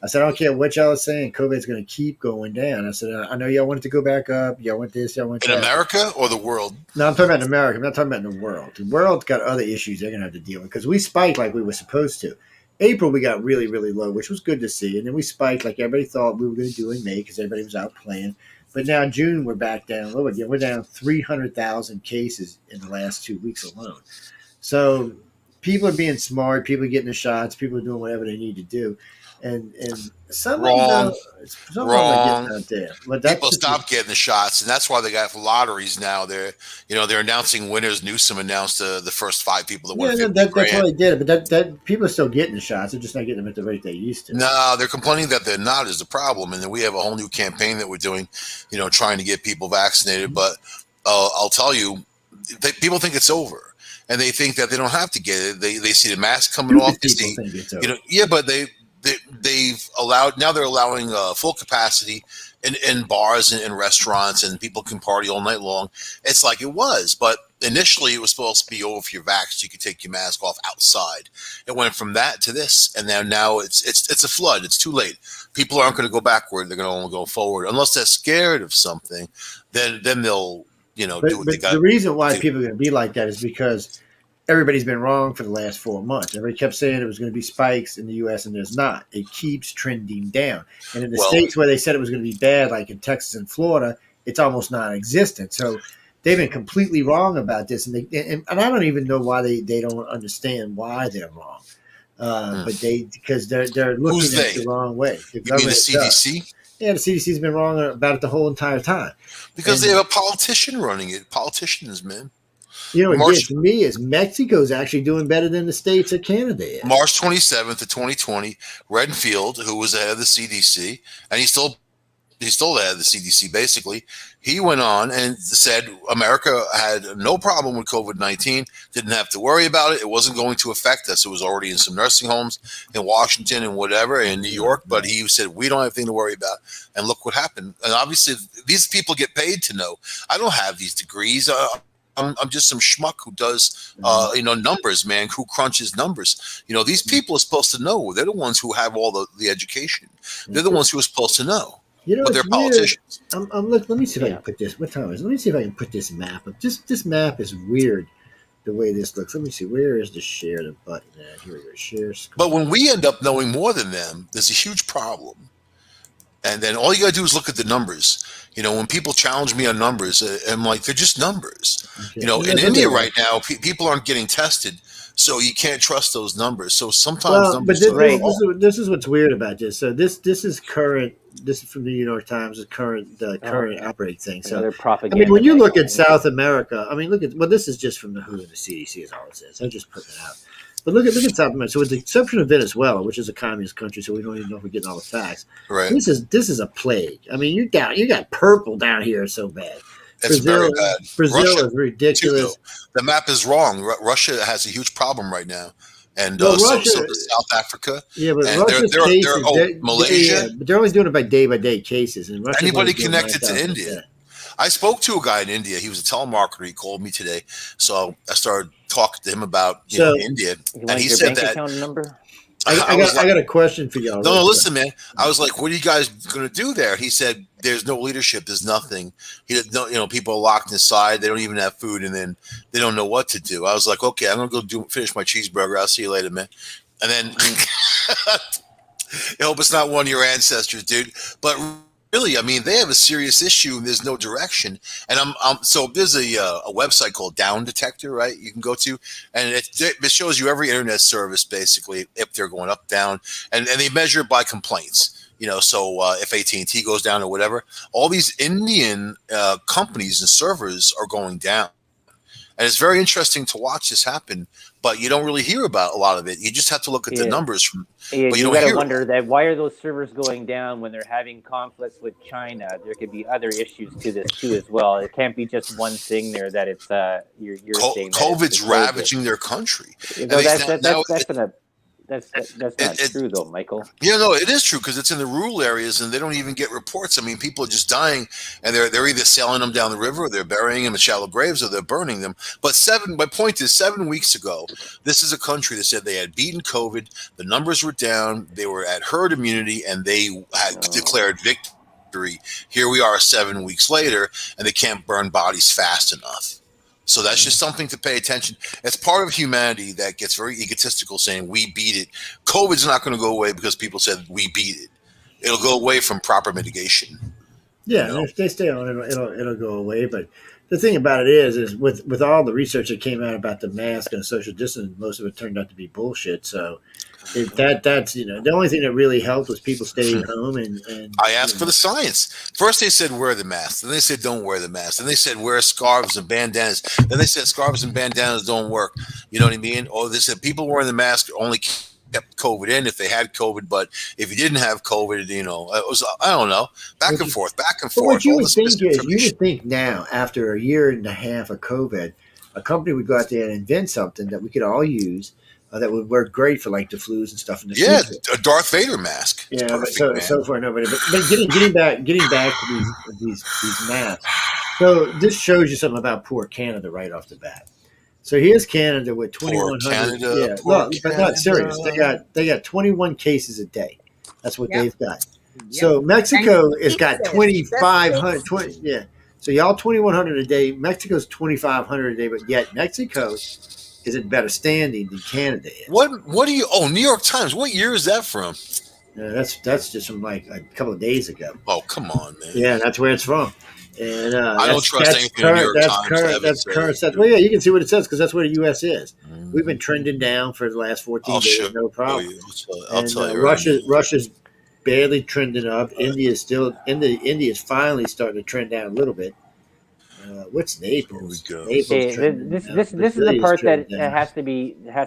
I don't care what y'all are saying. COVID's going to keep going down. I said, I know y'all want it to go back up. Y'all want this. Y'all want that. In America or the world? No, I'm talking about in America. I'm not talking about in the world. The world's got other issues they're going to have to deal with because we spiked like we were supposed to. April, we got really, really low, which was good to see. And then we spiked like everybody thought we were going to do in May because everybody was out playing. But now in June, we're back down low again. We're down 300,000 cases in the last 2 weeks alone. So people are being smart. People are getting the shots. People are doing whatever they need to do. And some wrong. Out there. But people stop getting the shots, and that's why they got lotteries now. They're announcing winners. Newsom announced the first 5 people that won. That's why they did it. But that people are still getting the shots. They're just not getting them at the rate they used to. No, they're complaining that they're not is the problem, and then we have a whole new campaign that we're doing, trying to get people vaccinated. But I'll tell you, people think it's over, and they think that they don't have to get it. They see the mask coming off. They see, but they've allowed, now they're allowing full capacity in bars and restaurants, and people can party all night long. It's like it was, but initially it was supposed to be over if you're vaxxed, you could take your mask off outside. It went from that to this, and now it's a flood. It's too late. People aren't going to go backward. They're going to only go forward unless they're scared of something. Then they'll do what they got. The reason why people are going to be like that is because everybody's been wrong for the last 4 months. Everybody kept saying it was going to be spikes in the U.S., and there's not. It keeps trending down. And in the states where they said it was going to be bad, like in Texas and Florida, it's almost non-existent. So they've been completely wrong about this. And I don't even know why they don't understand why they're wrong. But because they're looking at it the wrong way. You mean the CDC? Yeah, the CDC's been wrong about it the whole entire time. Because they have a politician running it. Politicians, man. What gets me is Mexico's actually doing better than the States or Canada is. March 27th of 2020, Redfield, who was the head of the CDC, and he's still the head of the CDC, basically, he went on and said America had no problem with COVID-19, didn't have to worry about it. It wasn't going to affect us. It was already in some nursing homes in Washington and whatever, in New York, but he said, we don't have anything to worry about. And look what happened. And obviously, these people get paid to know. I don't have these degrees. I'm just some schmuck who does, numbers, man, who crunches numbers. These people are supposed to know. They're the ones who have all the education. They're the ones who are supposed to know. But they're politicians. Let me see if I can put this. What time is it? Let me see if I can put this map up. This map is weird, the way this looks. Let me see. Where is the share the button at? Here we go. Share screen. But when we end up knowing more than them, there's a huge problem. And then all you got to do is look at the numbers. When people challenge me on numbers, I'm like, they're just numbers. Okay. In India right now, people aren't getting tested, so you can't trust those numbers. So sometimes numbers. But this is what's weird about this. So this is current. This is from the New York Times. The current outbreak thing. So propaganda. When you look at South America, this is just from the WHO and the CDC is all it says. I just put that out. But look at South America. So with the exception of Venezuela, which is a communist country, so we don't even know if we're getting all the facts. Right. This is a plague. You got purple down here so bad. It's very bad. Brazil is ridiculous. Too, the map is wrong. Russia has a huge problem right now. And so does South Africa. Yeah, but Russia's Malaysia. But they're only doing it by day cases. And anybody connected to India. I spoke to a guy in India. He was a telemarketer. He called me today. So I started talking to him about India. And he said that. Account number? I got a question for y'all. No, listen, man. I was like, "What are you guys going to do there?" He said, "There's no leadership. There's nothing. People are locked inside. They don't even have food, and then they don't know what to do." I was like, "Okay, I'm going to go finish my cheeseburger. I'll see you later, man." And then, I hope it's not one of your ancestors, dude. But really, I mean, they have a serious issue, and there's no direction. And so there's a website called Down Detector, right? You can go to, and it shows you every internet service basically if they're going up, down, and they measure it by complaints. So if AT&T goes down or whatever, all these Indian companies and servers are going down. And it's very interesting to watch this happen, but you don't really hear about a lot of it. You just have to look at the numbers. But you got to wonder that why are those servers going down when they're having conflicts with China? There could be other issues to this too as well. It can't be just one thing there that it's you're saying COVID's ravaging their country. That's not true, though, Michael. Yeah, no, it is true because it's in the rural areas and they don't even get reports. I mean, people are just dying, and they're either selling them down the river, or they're burying them in shallow graves, or they're burning them. But my point is, 7 weeks ago, this is a country that said they had beaten COVID. The numbers were down. They were at herd immunity, and they had declared victory. Here we are 7 weeks later, and they can't burn bodies fast enough. So that's just something to pay attention. It's part of humanity that gets very egotistical, saying we beat it. COVID's not going to go away because people said we beat it. It'll go away from proper mitigation. Yeah, and if they stay on, it'll go away. But the thing about it is with all the research that came out about the mask and social distance, most of it turned out to be bullshit. So that's the only thing that really helped was people staying home. And I asked for the science. First they said wear the mask, then they said don't wear the mask, then they said wear scarves and bandanas, then they said scarves and bandanas don't work. You know what I mean? Or they said people wearing the mask only kept COVID in if they had COVID, but if you didn't have COVID, it was, I don't know, back and forth. But what you would think is, you would think now, after a year and a half of COVID, a company would go out there and invent something that we could all use. That would work great for like the flus and stuff in the future. A Darth Vader mask. Yeah, but so far nobody. But getting back to these masks. So this shows you something about poor Canada right off the bat. So here's Canada with 2,100. Yeah, look, but not serious. They got 21 cases a day. That's what they've got. Yep. So Mexico has got 2,500. Yeah. So y'all 2,100 a day. Mexico's 2,500 a day, but yet Mexico is in better standing than Canada is. What do you? Oh, New York Times. What year is that from? That's just from like a couple of days ago. Oh, come on, man. Yeah, that's where it's from. And I don't trust anything in New York Times. That's current. Well, yeah, you can see what it says because that's where the U.S. is. We've been trending down for the last 14 days, no problem. I'll tell you. Russia's barely trending up. India's finally starting to trend down a little bit. What's Naples? This is the part that has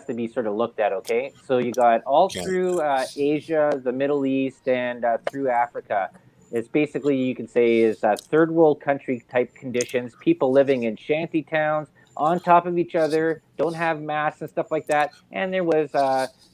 to be sort of looked at. Okay, so you got all through Asia, the Middle East, and through Africa. It's basically, you can say, is third world country type conditions. People living in shanty towns on top of each other, don't have masks and stuff like that. And there was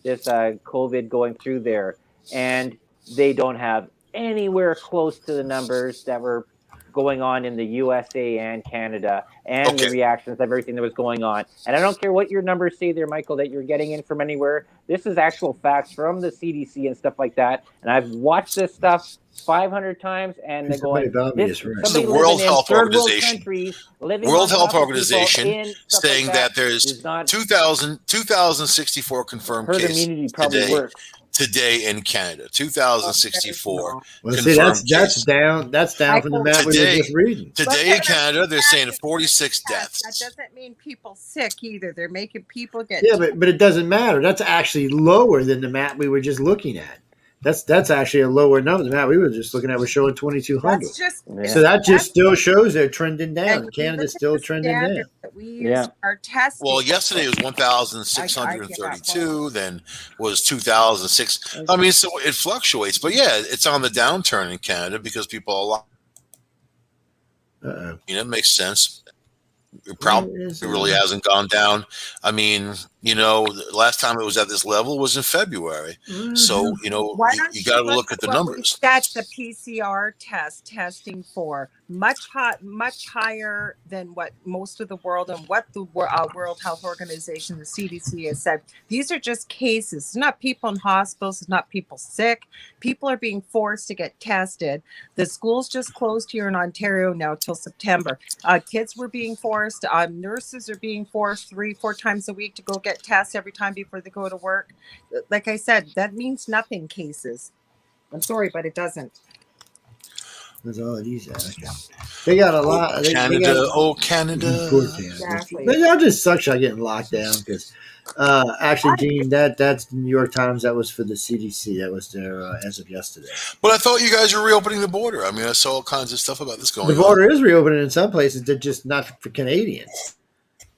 this COVID going through there, and they don't have anywhere close to the numbers that were going on in the USA and Canada, and the reactions of everything that was going on. And I don't care what your numbers say there, Michael, that you're getting in from anywhere. This is actual facts from the CDC and stuff like that. And I've watched this stuff 500 times, and they're going, the World Health Organization. World Health Organization saying that there's 2,064 confirmed cases today in Canada. 2,064. Well, see, that's down from the map we were just reading. Today in Canada, they're saying 46 deaths. That doesn't mean people sick either. They're making people get. Yeah, but it doesn't matter. That's actually lower than the map we were just looking at. That's actually a lower number. The map we were just looking at was showing 2,200. So that just still shows they're trending down. Canada's still trending down. Our test. Well, yesterday was 1,632. Then was 2,006. I mean, so it fluctuates, but yeah, it's on the downturn in Canada because people are. It makes sense. It probably really hasn't gone down. I mean, the last time it was at this level was in February. So, Why don't you got to look look at the what we numbers. set the PCR testing for? Much higher than what most of the world and what the World Health Organization, the CDC, has said. These are just cases. It's not people in hospitals. It's not people sick. People are being forced to get tested. The schools just closed here in Ontario now till September. Kids were being forced. Nurses are being forced 3-4 times a week to go get tests every time before they go to work. Like I said, that means nothing, cases. I'm sorry, but it doesn't. That's all it is. Okay. They got a lot. Canada. Canada. Exactly. Y'all just suck shot getting locked down because actually, Gene, that's the New York Times. That was for the CDC. That was their as of yesterday. But I thought you guys were reopening the border. I mean, I saw all kinds of stuff about this going on. The border is reopening in some places. They're just not for Canadians.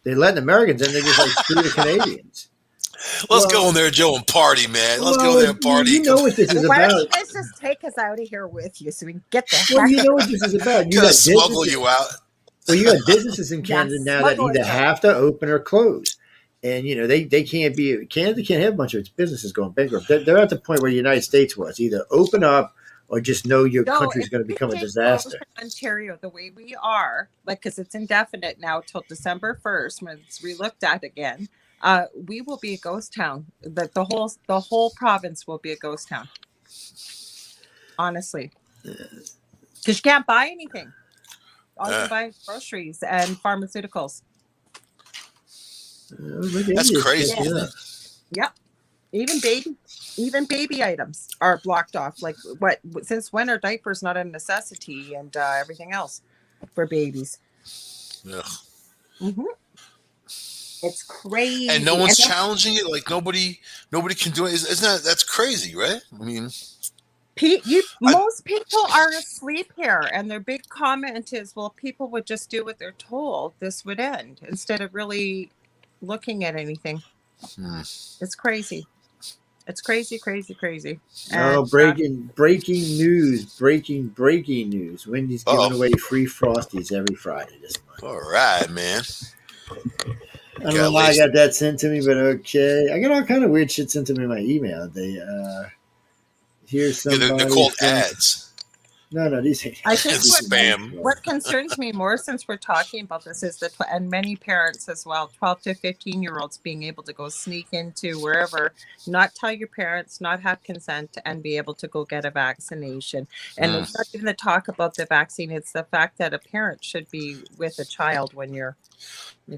They're letting Americans in. They're just like screw the Canadians. Let's go in there, Joe, and party, man. Let's go there and party. You know what this is Why about. don't you guys just take us out of here with you so we can get the heck Well, you know what this is about. You Gonna got smuggle you out. Well, you got businesses in Canada now that either have to open or close. And, they can't be – Canada can't have a bunch of its businesses going bankrupt. They're at the point where the United States was. Either open up or just know your country's going to become a disaster. Ontario, the way we are, because it's indefinite now till December 1st when it's relooked at again, we will be a ghost town. The whole province will be a ghost town. Honestly. Because you can't buy anything. All you can buy is groceries and pharmaceuticals. That's crazy. Yep. Even baby items are blocked off. Like since when are diapers not a necessity and everything else for babies? Yeah. Mm-hmm. It's crazy. And no one's challenging it. Like nobody can do it. Isn't that's crazy, right? I mean, most people are asleep here, and their big comment is, well, if people would just do what they're told, this would end, instead of really looking at anything. It's crazy. It's crazy. And, breaking news. Wendy's giving away free Frosties every Friday this month. All right, man. I don't know why I got that sent to me, but okay. I got all kind of weird shit sent to me in my email. Here's somebody. They're called ads. No, these ain't. I think spam. What concerns me more, since we're talking about this, is that, and many parents as well, 12 to 15-year-olds being able to go sneak into wherever, not tell your parents, not have consent, and be able to go get a vaccination. And it's not even the talk about the vaccine; it's the fact that a parent should be with a child when you're.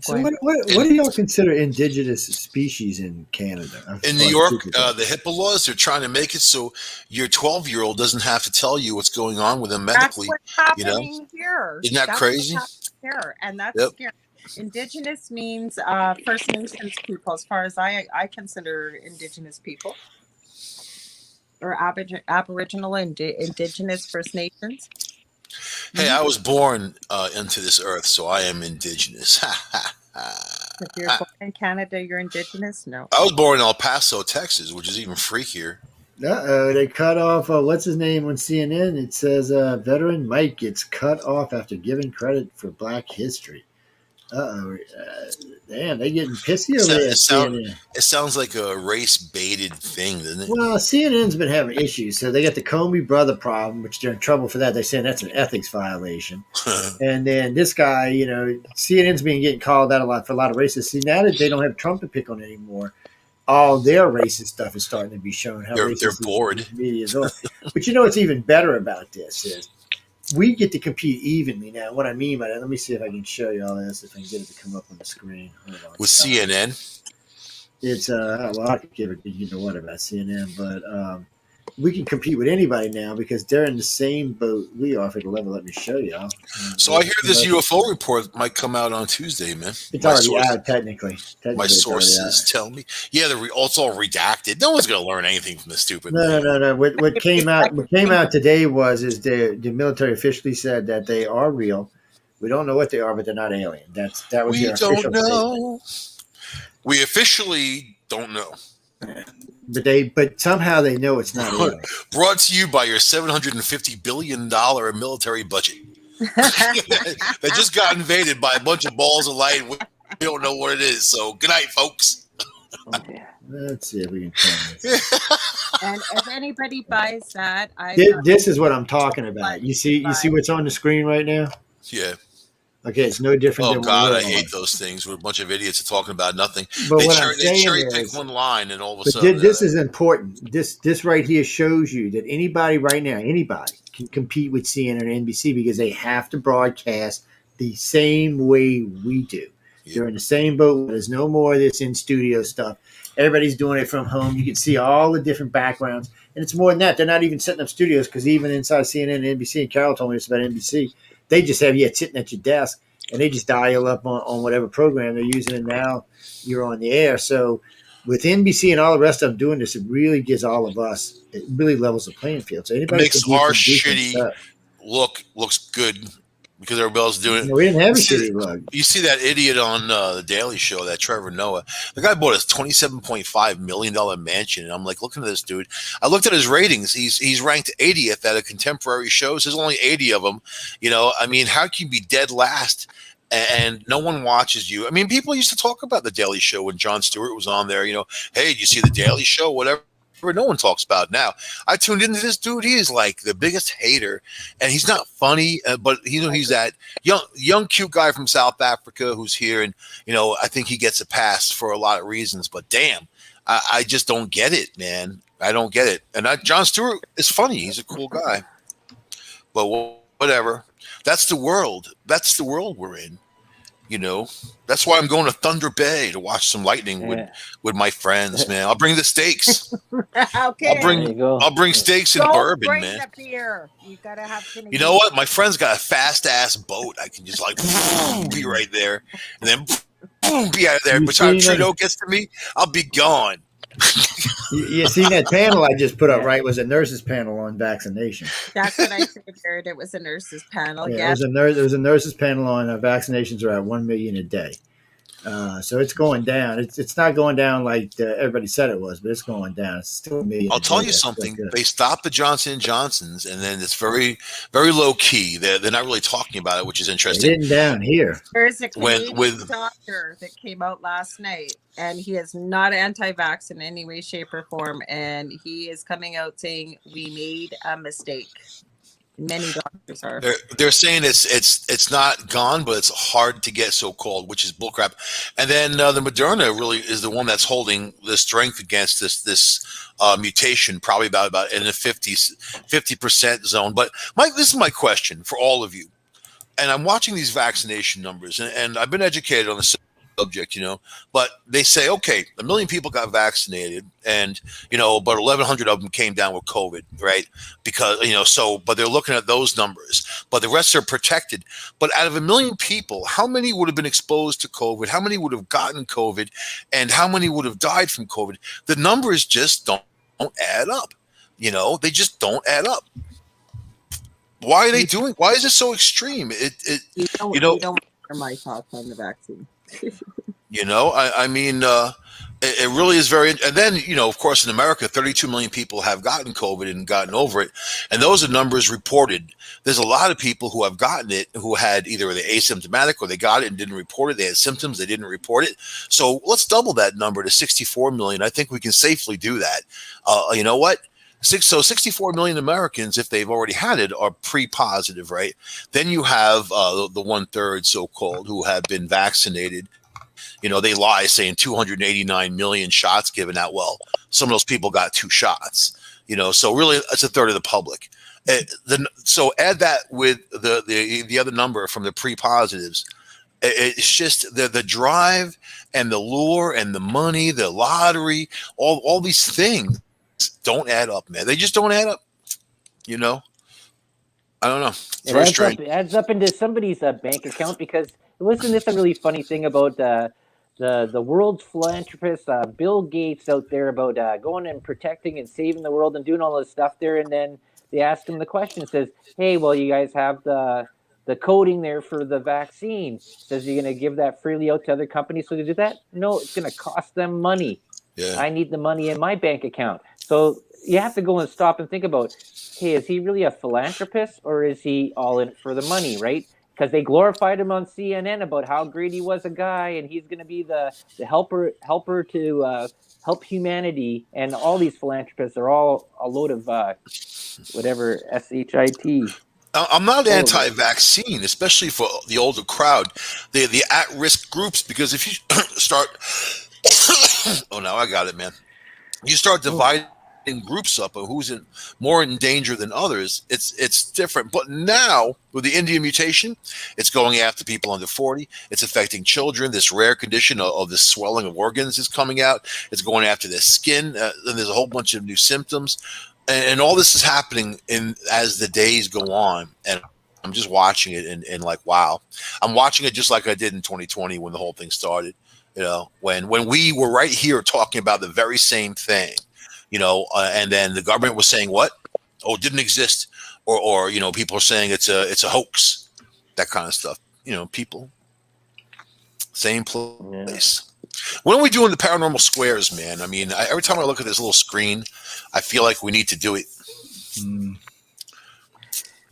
So what do y'all consider indigenous species in Canada? In New York, the HIPAA laws, they're trying to make it so your 12-year-old doesn't have to tell you what's going on with him medically. That's what's happening here. Isn't that crazy? Here, and that's scary. Indigenous means First Nations people, as far as I consider Indigenous people, or Aboriginal and Indigenous First Nations. Hey, I was born into this earth, so I am indigenous. If you're born in Canada, you're indigenous? No. I was born in El Paso, Texas, which is even freakier. They cut off, what's his name on CNN? It says veteran Mike gets cut off after giving credit for Black history. Damn, they getting pissy over there. CNN. It sounds like a race-baited thing, doesn't it? Well, CNN's been having issues. So they got the Comey brother problem, which they're in trouble for that. They're saying that's an ethics violation. And then this guy, CNN's been getting called out a lot for a lot of racists. See, now that they don't have Trump to pick on anymore, all their racist stuff is starting to be shown. How they're racist bored. Media is. But what's even better about this is we get to compete evenly now. What I mean by that, let me see if I can show you all this, if I can get it to come up on the screen. With CNN? It's, well, I could give it, what about CNN, but we can compete with anybody now because they're in the same boat we are for the level. Let me show y'all. So I hear this UFO report might come out on Tuesday, man. It's already out, technically. My sources tell me. Yeah, it's all redacted. No one's going to learn anything from this stupid. No. What came out today is the military officially said that they are real. We don't know what they are, but they're not alien. That was their official statement. We officially don't know. But somehow they know it's not alien. Brought to you by your $750 billion military budget. They just got invaded by a bunch of balls of light. We don't know what it is. So good night, folks. Let's see if we can turn this. And if anybody buys that, This is what I'm talking about. You see what's on the screen right now? Yeah. Okay, it's no different Oh than God, what I hate those things where a bunch of idiots are talking about nothing. But They what I'm saying cherry pick is, one line, and all of a but sudden, this is important. This right here shows you that anybody right now, anybody can compete with CNN and NBC because they have to broadcast the same way we do. They're in the same boat. There's no more of this in studio stuff. Everybody's doing it from home. You can see all the different backgrounds, and it's more than that. They're not even setting up studios because even inside CNN and NBC, and Carol told me this about NBC, they just have you sitting at your desk and they just dial up on whatever program they're using, and now you're on the air. So with NBC and all the rest of them doing this, it really gives all of us, it really levels the playing field. So it anybody makes can do our some decent shitty stuff. looks good because everybody else is doing it. No, we didn't have a You see- shitty look. You see that idiot on the Daily Show, that Trevor Noah. The guy bought a $27.5 million mansion, and I'm like, looking at this dude. I looked at his ratings. He's ranked 80th at a contemporary shows. There's only 80 of them. You know, I mean, how can you be dead last? And no one watches you. I mean, people used to talk about the Daily Show when Jon Stewart was on there. You know, hey, did you see the Daily Show? Whatever. No one talks about it now. I tuned into this dude. He is like the biggest hater, and he's not funny, but he's that young cute guy from South Africa who's here, and I think he gets a pass for a lot of reasons. But damn, I just don't get it, man. I don't get it. And Jon Stewart is funny. He's a cool guy, but whatever. That's the world. That's the world we're in. That's why I'm going to Thunder Bay to watch some lightning with my friends, man. I'll bring the steaks. Okay. I'll bring steaks and Don't bourbon, bring man. the beer. You gotta have some. You know what? My friend's got a fast ass boat. I can just like be right there, and then be out of there. By the time Trudeau gets to me, I'll be gone. You seen that panel I just put up, right? Was a nurses panel on vaccination. That's what I figured. It was a nurses there was a nurses panel on vaccinations are at 1 million a day. So it's going down. It's not going down like everybody said it was, but it's going down. It's still 1 million. I'll tell you something. They stopped the Johnson & Johnsons, and then it's very, very low key. They're not really talking about it, which is interesting. It's down here. There's a Canadian doctor that came out last night, and he is not anti-vax in any way, shape, or form, and he is coming out saying we made a mistake. Many doctors are. They're saying it's not gone, but it's hard to get, so-called, which is bullcrap. And then the Moderna really is the one that's holding the strength against this mutation, probably about in the 50% zone. But this is my question for all of you. And I'm watching these vaccination numbers, and I've been educated on the subject, but they say, okay, 1 million people got vaccinated, and about 1,100 of them came down with COVID, right? Because but they're looking at those numbers, but the rest are protected. But out of 1 million people, how many would have been exposed to COVID? How many would have gotten COVID? And how many would have died from COVID? The numbers just don't add up. They just don't add up. Why are they doing? Why is it so extreme? You don't hear my thoughts on the vaccine. I mean, it really is very. And then, of course, in America, 32 million people have gotten COVID and gotten over it, and those are numbers reported. There's a lot of people who have gotten it who had either the asymptomatic or they got it and didn't report it. They had symptoms, they didn't report it. So let's double that number to 64 million. I think we can safely do that. You know what? So 64 million Americans, if they've already had it, are pre-positive, right? Then you have the 1/3, so-called, who have been vaccinated. They lie saying 289 million shots given out. Well, some of those people got 2 shots. So really, it's 1/3 of the public. So add that with the other number from the pre-positives. It's just the drive and the lure and the money, the lottery, all these things don't add up, man. They just don't add up. I don't know. It adds up into somebody's bank account, because listen, this is a really funny thing about the world's philanthropist, Bill Gates, out there about going and protecting and saving the world and doing all this stuff there. And then they ask him the question. It says, hey, well, you guys have the coding there for the vaccine. Says you're going to give that freely out to other companies so to do that? No, it's going to cost them money. Yeah. I need the money in my bank account. So you have to go and stop and think about, hey, is he really a philanthropist or is he all in it for the money, right? Because they glorified him on CNN about how great he was a guy and he's going to be the helper to help humanity, and all these philanthropists are all a load of whatever shit. I'm not anti-vaccine, especially for the older crowd, the at-risk groups, because if you start, oh, now I got it, man. You start dividing groups up of who's more in danger than others. It's different. But now with the Indian mutation, it's going after people under 40. It's affecting children. This rare condition of the swelling of organs is coming out. It's going after their skin. And there's a whole bunch of new symptoms. And all this is happening as the days go on. And I'm just watching it and like, wow. I'm watching it just like I did in 2020 when the whole thing started. You know, when we were right here talking about the very same thing, you know, and then the government was saying what? Oh, it didn't exist. Or you know, people are saying it's a hoax, that kind of stuff. You know, people, same place. Yeah. When are we doing the paranormal squares, man? I mean, every time I look at this little screen, I feel like we need to do it.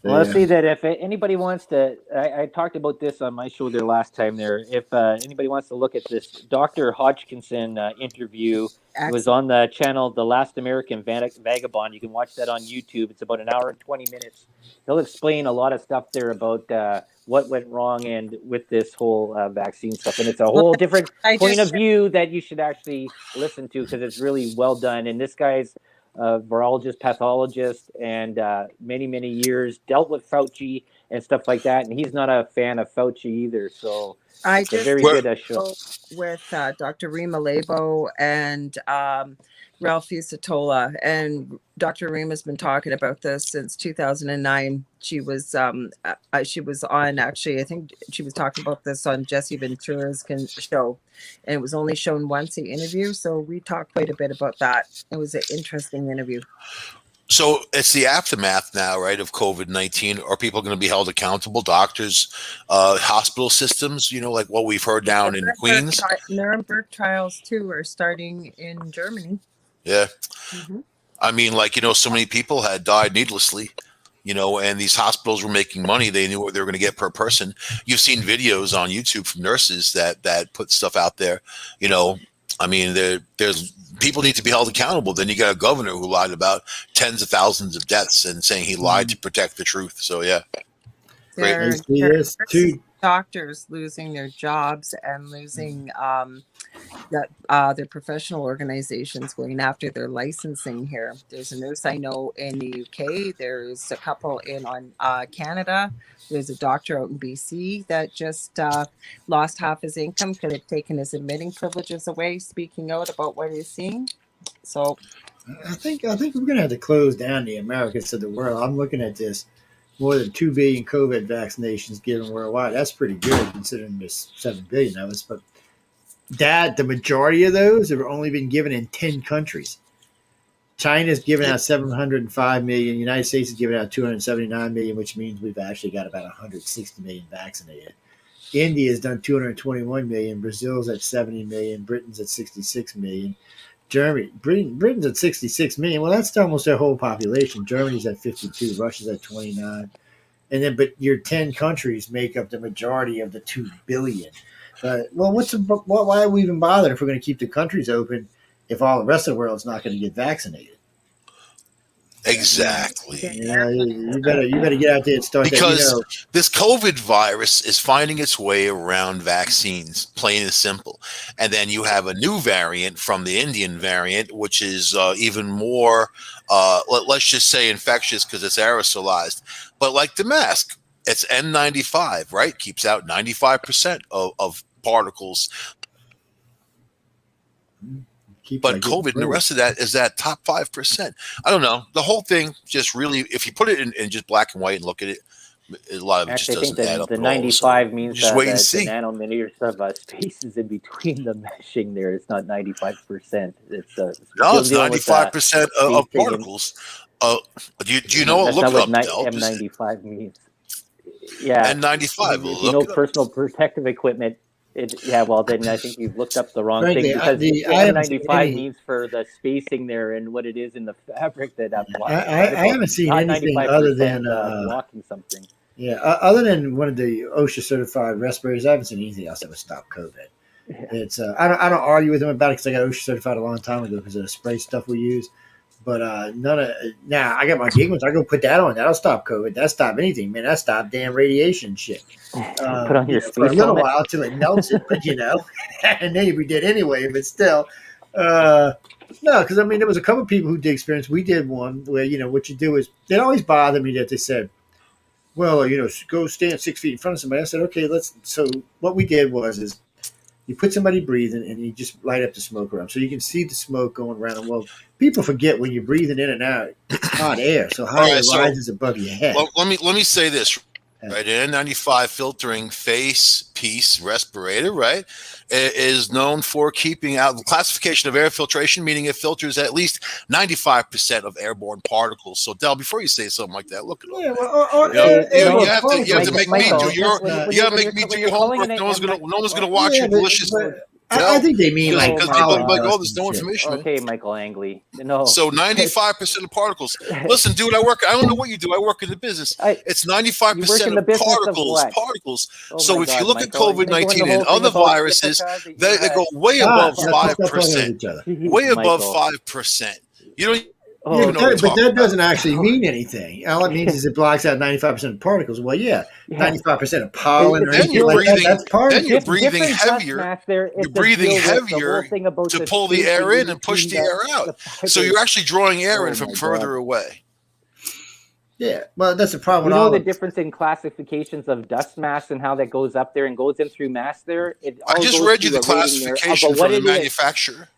Well, let's see that if anybody wants to, I talked about this on my show there last time there. If anybody wants to look at this Dr. Hodgkinson interview, it was on the channel The Last American Vagabond. You can watch that on YouTube. It's about an hour and 20 minutes. He'll explain a lot of stuff there about what went wrong and with this whole vaccine stuff. And it's a whole different point of view that you should actually listen to, because it's really well done. And this guy's virologist, pathologist, and many years dealt with Fauci and stuff like that. And he's not a fan of Fauci either. So it's a very good show. With Dr. Rima Labo and Ralph Fusatola, and Dr. Rima's been talking about this since 2009. She was on, actually, I think she was talking about this on Jesse Ventura's show, and it was only shown once, the interview. So we talked quite a bit about that. It was an interesting interview. So it's the aftermath now, right, of COVID-19. Are people going to be held accountable? Doctors, hospital systems, you know, like what we've heard down in Queens? Nuremberg trials, too, are starting in Germany. Yeah. Mm-hmm. I mean, like, you know, so many people had died needlessly, you know, and these hospitals were making money. They knew what they were going to get per person. You've seen videos on YouTube from nurses that put stuff out there, you know. I mean, there's people need to be held accountable. Then you got a governor who lied about tens of thousands of deaths and saying he lied to protect the truth. So, yeah. There are two doctors losing their jobs and losing their professional organizations going after their licensing here. There's a nurse I know in the UK. There's a couple in Canada. There's a doctor out in BC that just lost half his income, could have taken his admitting privileges away, speaking out about what he's seeing. So I think we're going to have to close down the Americas to the world. I'm looking at this. More than 2 billion COVID vaccinations given worldwide. That's pretty good considering there's 7 billion of us. But the majority of those have only been given in 10 countries. China's given out 705 million. United States has given out 279 million, which means we've actually got about 160 million vaccinated. India's done 221 million. Brazil's at 70 million. Britain's at 66 million. Britain's at 66 million. Well, that's almost their whole population. Germany's at 52. Russia's at 29. And then, but your 10 countries make up the majority of the 2 billion. Well, why are we even bothered if we're going to keep the countries open if all the rest of the world's not going to get vaccinated? Exactly. You better get out there and start because this COVID virus is finding its way around vaccines, plain and simple. And then you have a new variant from the Indian variant, which is even more, let's just say, infectious because it's aerosolized. But like the mask, it's N95, right? Keeps out 95% of particles. But COVID and the rest of that is that top 5%. I don't know. The whole thing just really, if you put it in just black and white and look at it, a lot of it just doesn't add up. The 95 means that the nanometers of spaces in between the meshing there. It's not 95%. It's 95% of particles. Do you know? That's look not it up. What M95 means. Yeah. N95. You know, personal protective equipment. Well, then I think you've looked up the wrong Frankly, thing, because the I haven't seen N95 any. means for the spacing there and what it is in the fabric that I haven't seen not anything 95% other than blocking something. yeah, other than one of the OSHA certified respirators. I haven't seen anything else that would stop COVID. Yeah. It's I don't argue with them about it because I got OSHA certified a long time ago because of the spray stuff we use. But none of now I got my gig ones. I go put that on. That'll stop COVID. That stop anything, man. That stop damn radiation shit. Put on your For a space little helmet. while till it melts it, but and then we did anyway. But still, no, because I mean there was a couple of people who did experience. We did one where what you do is it always bothered me that they said, well, go stand 6 feet in front of somebody. I said, okay, let's. So what we did is you put somebody breathing and you just light up the smoke around so you can see the smoke going around. And well, people forget when you're breathing in and out, it's hot air. So hot air rises above your head. Well, let me say this. Right, an N95 filtering face piece respirator, right, is known for keeping out the classification of air filtration, meaning it filters at least 95% of airborne particles. So, Del, before you say something like that, look it up. Yeah, well, you have to make me do your homework. No one's gonna watch your delicious. I think they mean like because people are like, oh, there's no information. Okay, Michael Angley. No. So 95% of particles. Listen, dude, I don't know what you do. I work in the business. It's 95% of particles. So if you look at COVID-19 and other viruses, they go way above 5%. Way above 5%. You don't. But that doesn't actually mean anything. All it means is it blocks out 95% of particles. Well, 95% of pollen. Then you're breathing heavier. You're breathing heavier to pull the air in and push the air out. So you're actually drawing air in from further away. Yeah, well, that's the problem. You know the difference in classifications of dust masks and how that goes up there and goes in through masks there? I just read you the classification from the manufacturer.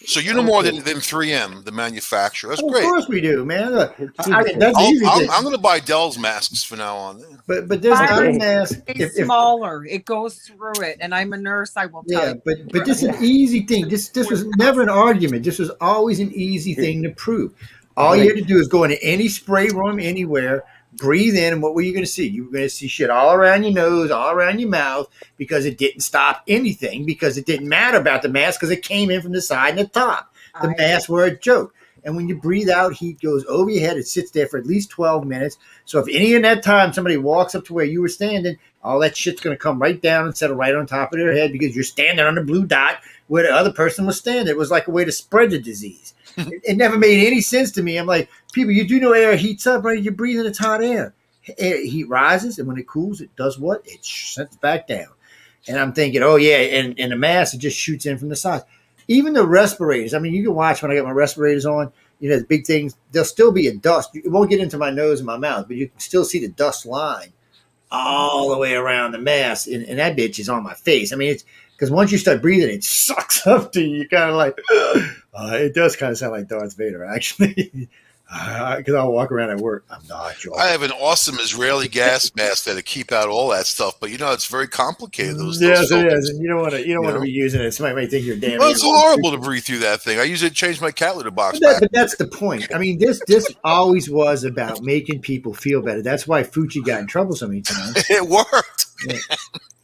So you know more than 3M, the manufacturer. That's great. Of course we do, man. I'm going to buy Dell's masks from now on. But there's not a mask. It's smaller. It goes through it, and I'm a nurse. I will tell you. But this is an easy thing. This was never an argument. This was always an easy thing to prove. All you had to do is go into any spray room anywhere, breathe in, and what were you going to see? You were going to see shit all around your nose, all around your mouth, because it didn't stop anything, because it didn't matter about the mask, because it came in from the side and the top. The masks were a joke. And when you breathe out, heat goes over your head. It sits there for at least 12 minutes. So if any of that time somebody walks up to where you were standing, all that shit's going to come right down and settle right on top of their head because you're standing on the blue dot where the other person was standing. It was like a way to spread the disease. It never made any sense to me. I'm like, people, you do know air heats up, right? You're breathing, it's hot air. Heat rises, and when it cools, it does what? It sets back down. And I'm thinking, oh, yeah, and the mask, it just shoots in from the sides. Even the respirators, I mean, you can watch when I get my respirators on, the big things, there'll still be a dust. It won't get into my nose and my mouth, but you can still see the dust line all the way around the mask, and that bitch is on my face. I mean, it's because once you start breathing, it sucks up to you. You're kind of like, it does kind of sound like Darth Vader, actually. Because I'll walk around at work. I'm not sure. I have an awesome Israeli gas mask that'll keep out all that stuff, but it's very complicated. Yes, it is, and you don't want to be using it. Somebody might think you're damn. Well, it's horrible to breathe through that thing. I use it to change my cat litter box. But that's the point. I mean, this always was about making people feel better. That's why Fucci got in trouble so many times. It worked. Yeah.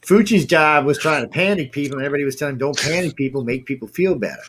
Fucci's job was trying to panic people, and everybody was telling him, "Don't panic people, make people feel better."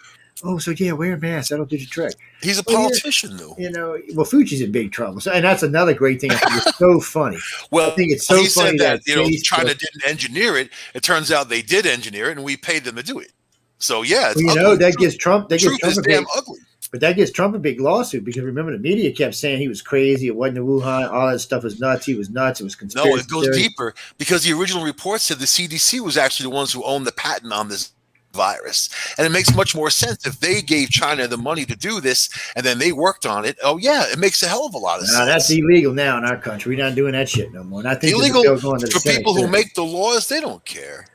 Oh, so wear a mask. That'll do the trick. He's a politician, though. Well, Fucci's in big trouble. So, and that's another great thing. I think it's so funny. Well, I think it's so funny said that China didn't engineer it. It turns out they did engineer it, and we paid them to do it. So, yeah, it's that gives Trump. Truth is damn ugly. But that gives Trump a big lawsuit because remember the media kept saying he was crazy. It wasn't a Wuhan. All that stuff was nuts. He was nuts. It was conspiracy. No, it goes deeper because the original report said the CDC was actually the ones who owned the patent on this virus. And it makes much more sense if they gave China the money to do this and then they worked on it. Oh, yeah, it makes a hell of a lot of sense. That's illegal now in our country. We're not doing that shit no more. And I think illegal for people who make the laws, they don't care.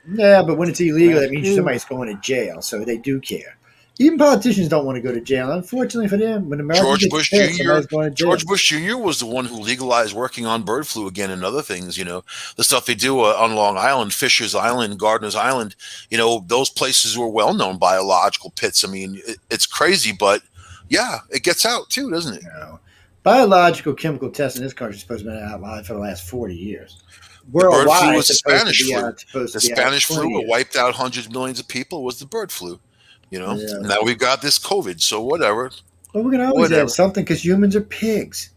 Yeah, but when it's illegal, that means somebody's going to jail. So they do care. Even politicians don't want to go to jail. Unfortunately for them, when America George Bush Jr. was the one who legalized working on bird flu again and other things. The stuff they do on Long Island, Fisher's Island, Gardeners Island. Those places were well-known biological pits. I mean, it's crazy, but yeah, it gets out too, doesn't it? Biological chemical testing in this country is supposed to be outlawed for the last 40 years. The bird flu worldwide was the it's supposed to Spanish be flu. out. Supposed The to be out Spanish flu, 20 it wiped out hundreds of millions of people. Was the bird flu, Yeah. Now we've got this COVID. So whatever, Well, we're gonna always have whatever. something because humans are pigs.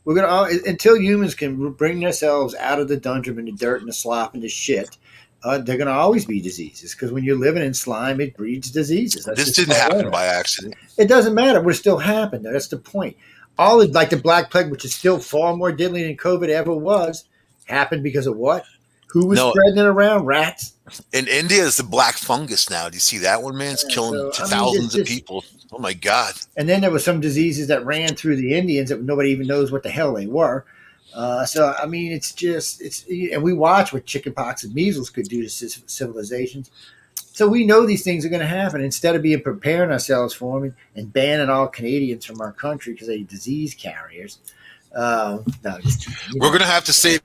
We're gonna until humans can bring themselves out of the dungeon and the dirt and the slop and the shit. They're gonna always be diseases because when you're living in slime, it breeds diseases. That's This just didn't part of happen it. by accident. It doesn't matter. We're still happening. That's the point. All of, like the Black Plague, which is still far more deadly than COVID ever was, happened because of what? Who was No, spreading it around? Rats. in India is the black fungus now. Do you see that one, man? It's killing So I mean, thousands of people. Oh my God. and then there were some diseases that ran through the Indians that nobody even knows what the hell they were. So I mean, and we watch what chickenpox and measles could do to civilizations. So we know these things are going to happen. Instead of being preparing ourselves for them and banning all Canadians from our country because they're disease carriers. No, just We're going to have to save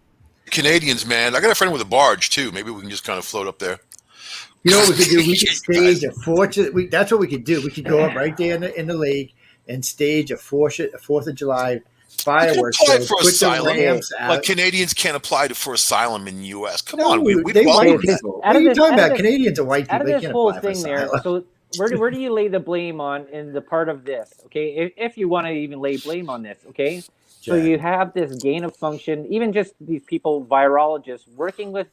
Canadians, man. I got a friend with a barge too. Maybe we can just kind of float up there. You know what we could do? We could stage a fortune. That's what we could do. We could go up right there in the lake and stage a 4th of July fireworks apply show. for Put the asylum, ramps out. but Canadians can't apply for asylum in the U.S. Come No, on, we'd they welcome white that. people. What are you talking about? Canadians are white Out people. of They this can't whole apply for thing there, asylum. so where do you lay the blame on in the part of this? Okay, if you want to even lay blame on this, okay. So you have this gain of function, even just these people, virologists, working with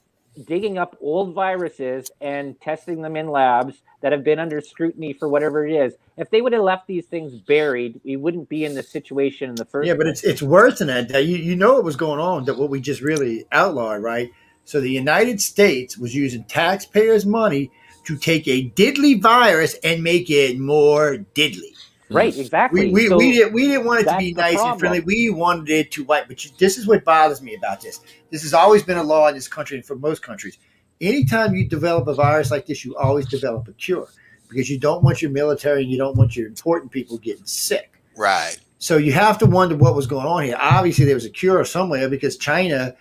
digging up old viruses and testing them in labs that have been under scrutiny for whatever it is. If they would have left these things buried, we wouldn't be in this situation in the first Yeah, but place. it's worse than that. You know what was going on, that what we just really outlawed, right? So the United States was using taxpayers' money to take a diddly virus and make it more diddly. Right, exactly. We didn't want it to be that's the nice and friendly. problem. We wanted it to white. But this is what bothers me about this. This has always been a law in this country and for most countries. Anytime you develop a virus like this, you always develop a cure because you don't want your military and you don't want your important people getting sick. Right. So you have to wonder what was going on here. Obviously, there was a cure somewhere because China's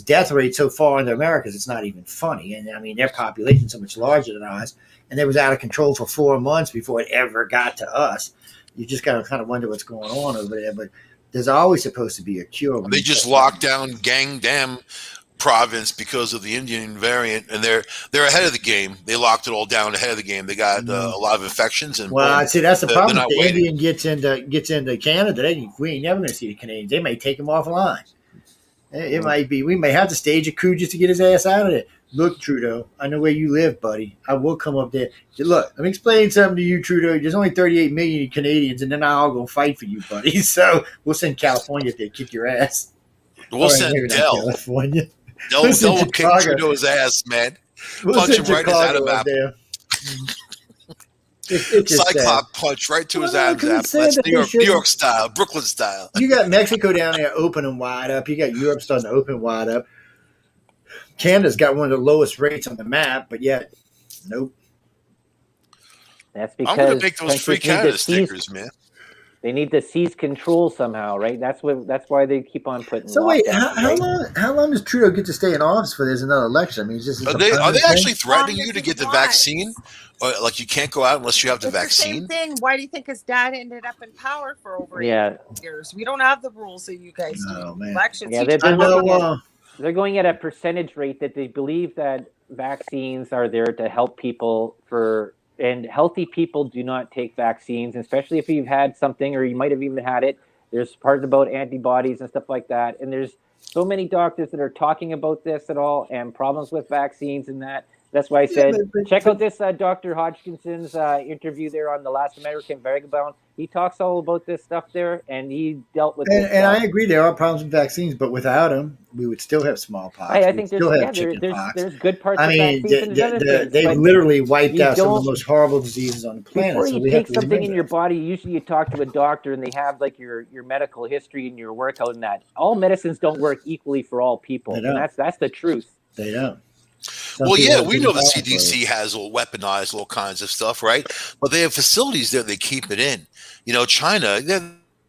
death rate so far into Americas, it's not even funny. And I mean, their population is so much larger than ours, and they was out of control for 4 months before it ever got to us. You just got to kind of wonder what's going on over there. But there's always supposed to be a cure. They just locked down Gangnam province because of the Indian variant, and they're ahead of the game. They locked it all down ahead of the game. They got a lot of infections, and well, boom, see, that's the problem. not If the waiting. Indian gets into Canada, we ain't never going to see the Canadians. They may take him offline. It might be. We may have to stage a coup just to get his ass out of there. Look, Trudeau, I know where you live, buddy. I will come up there. Look, let me explain something to you, Trudeau. There's only 38 million Canadians, and they're not all going to fight for you, buddy. So we'll send California up there to kick your ass. We'll send maybe not Dell. California. Dell We'll send will kick Chicago. Trudeau's ass, man. We'll Punch send him right in his Chicago Adam up apple. there. It's just sad. Cyclops punch right to his Well, no, Adam's 'cause it's apple. sad That's that New they York, shouldn't- New York style, Brooklyn style. You got Mexico down there opening wide up. You got Europe starting to open wide up. Canada's got one of the lowest rates on the map, but yet, nope. That's I'm going because to make those free countries need to Canada seize- stickers, man. They need to seize control somehow, right? That's why they keep on putting. So wait, lockdowns, how long does Trudeau get to stay in office for? There's another election. I mean, it's Are they actually threatening Long you as to he get the wants. vaccine? Or, like, you can't go out unless you have the It's the same vaccine? thing. Why do you think his dad ended up in power for over 8 years? We don't have the rules that you guys do. Oh, man. Elections. Yeah, He they're took looking over- at- They're going at a percentage rate that they believe that vaccines are there to help people and healthy people do not take vaccines, especially if you've had something or you might have even had it. There's parts about antibodies and stuff like that. And there's so many doctors that are talking about this at all and problems with vaccines and that. That's why I said, check out this Dr. Hodgkinson's interview there on The Last American Vagabond. He talks all about this stuff there, and he dealt with this And I stuff. agree, there are problems with vaccines, but without them, we would still have smallpox. I We'd think still have there's chickenpox. good parts I of mean, vaccines and there's other things. they've but literally wiped you out some of don't- the most horrible diseases on the planet. Before so you we have take to something remember in your that. body, usually you talk to a doctor and they have like your medical history and your workout and that. All medicines don't work equally for all people. They And don't. that's the truth. They don't. Some Well, people yeah, have we been know the powerful. CDC has all weaponized all kinds of stuff, right? But they have facilities there they keep it in. China, they're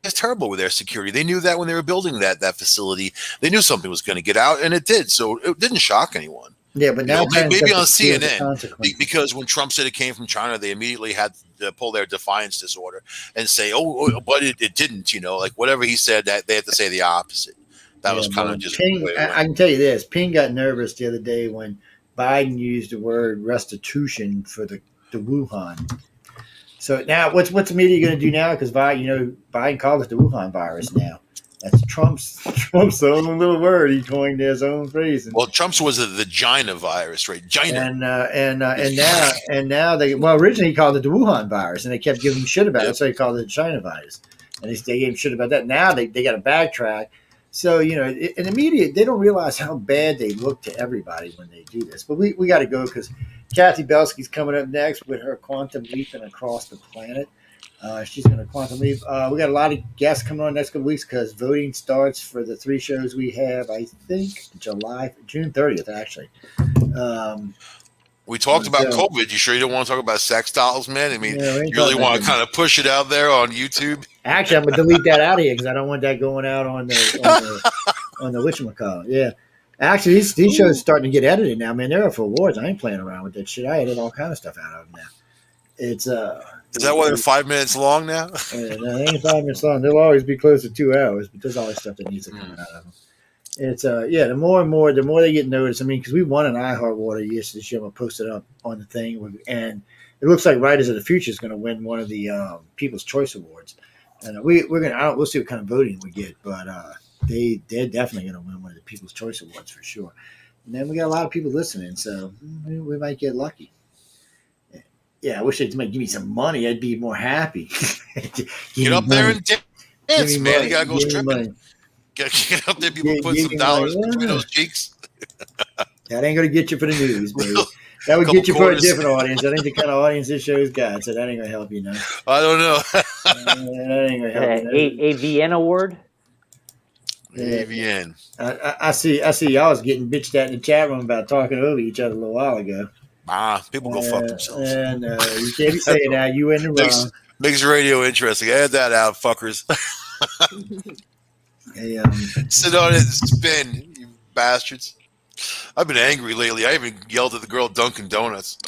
terrible with their security. They knew that when they were building that facility. They knew something was going to get out, and it did. So it didn't shock anyone. Yeah, but now Maybe China's got on to deal with the CNN, consequences. because when Trump said it came from China, they immediately had to pull their defiance disorder and say, oh but it didn't, like whatever he said, that they had to say the opposite. That was kind of just Ping. way I can tell you this: Ping got nervous the other day when Biden used the word restitution for the Wuhan. So now, what's the media going to do now? Because Biden called it the Wuhan virus now. That's Trump's own little word. He coined his own phrase. Well, Trump's was the Gina virus, right? Gina. And now originally he called it the Wuhan virus, and they kept giving him shit about it, so he called it the China virus, and they gave him shit about that. Now they got to backtrack. So in the media, they don't realize how bad they look to everybody when they do this. But we got to go because Kathy Belsky's coming up next with her quantum leaping across the planet. She's going to quantum leap. We got a lot of guests coming on next couple weeks because voting starts for the 3 shows we have. I think June 30th, actually. We talked about COVID. You sure you don't want to talk about sex dolls, man? I mean, you really want to kind of push it out there on YouTube? Actually, I'm going to delete that out of here because I don't want that going out on the whatchamacallit. Yeah. Actually, these shows starting to get edited now, man. They're up for awards. I ain't playing around with that shit. I edit all kind of stuff out of them now. It's Is that why they're 5 minutes long now? They ain't 5 minutes long. They'll always be close to 2 hours, but there's always stuff that needs to come out of them. It's the more they get noticed. I mean, because we won an iHeartWater this year. I'm gonna post it up on the thing, and it looks like Writers of the Future is going to win one of the People's Choice Awards, and we'll see what kind of voting we get, but they're definitely going to win one of the People's Choice Awards for sure. And then we got a lot of people listening, so we might get lucky. Yeah, I wish they'd give me some money. I'd be more happy. Get up there and dance, man. Money. You gotta go stripping. Get up there, people put some dollars between those cheeks. That ain't gonna get you for the news, baby. That would get you for a different audience. That ain't the kind of audience this show's got, so that ain't gonna help you now. I don't know. That ain't gonna help you. AVN award. AVN. I see. Y'all was getting bitched at in the chat room about talking over each other a little while ago. People go fuck themselves. And you can't be saying that. You in the wrong. Makes radio interesting. Add that out, fuckers. Hey, sit on it and spin, you bastards. I've been angry lately. I even yelled at the girl at Dunkin' Donuts.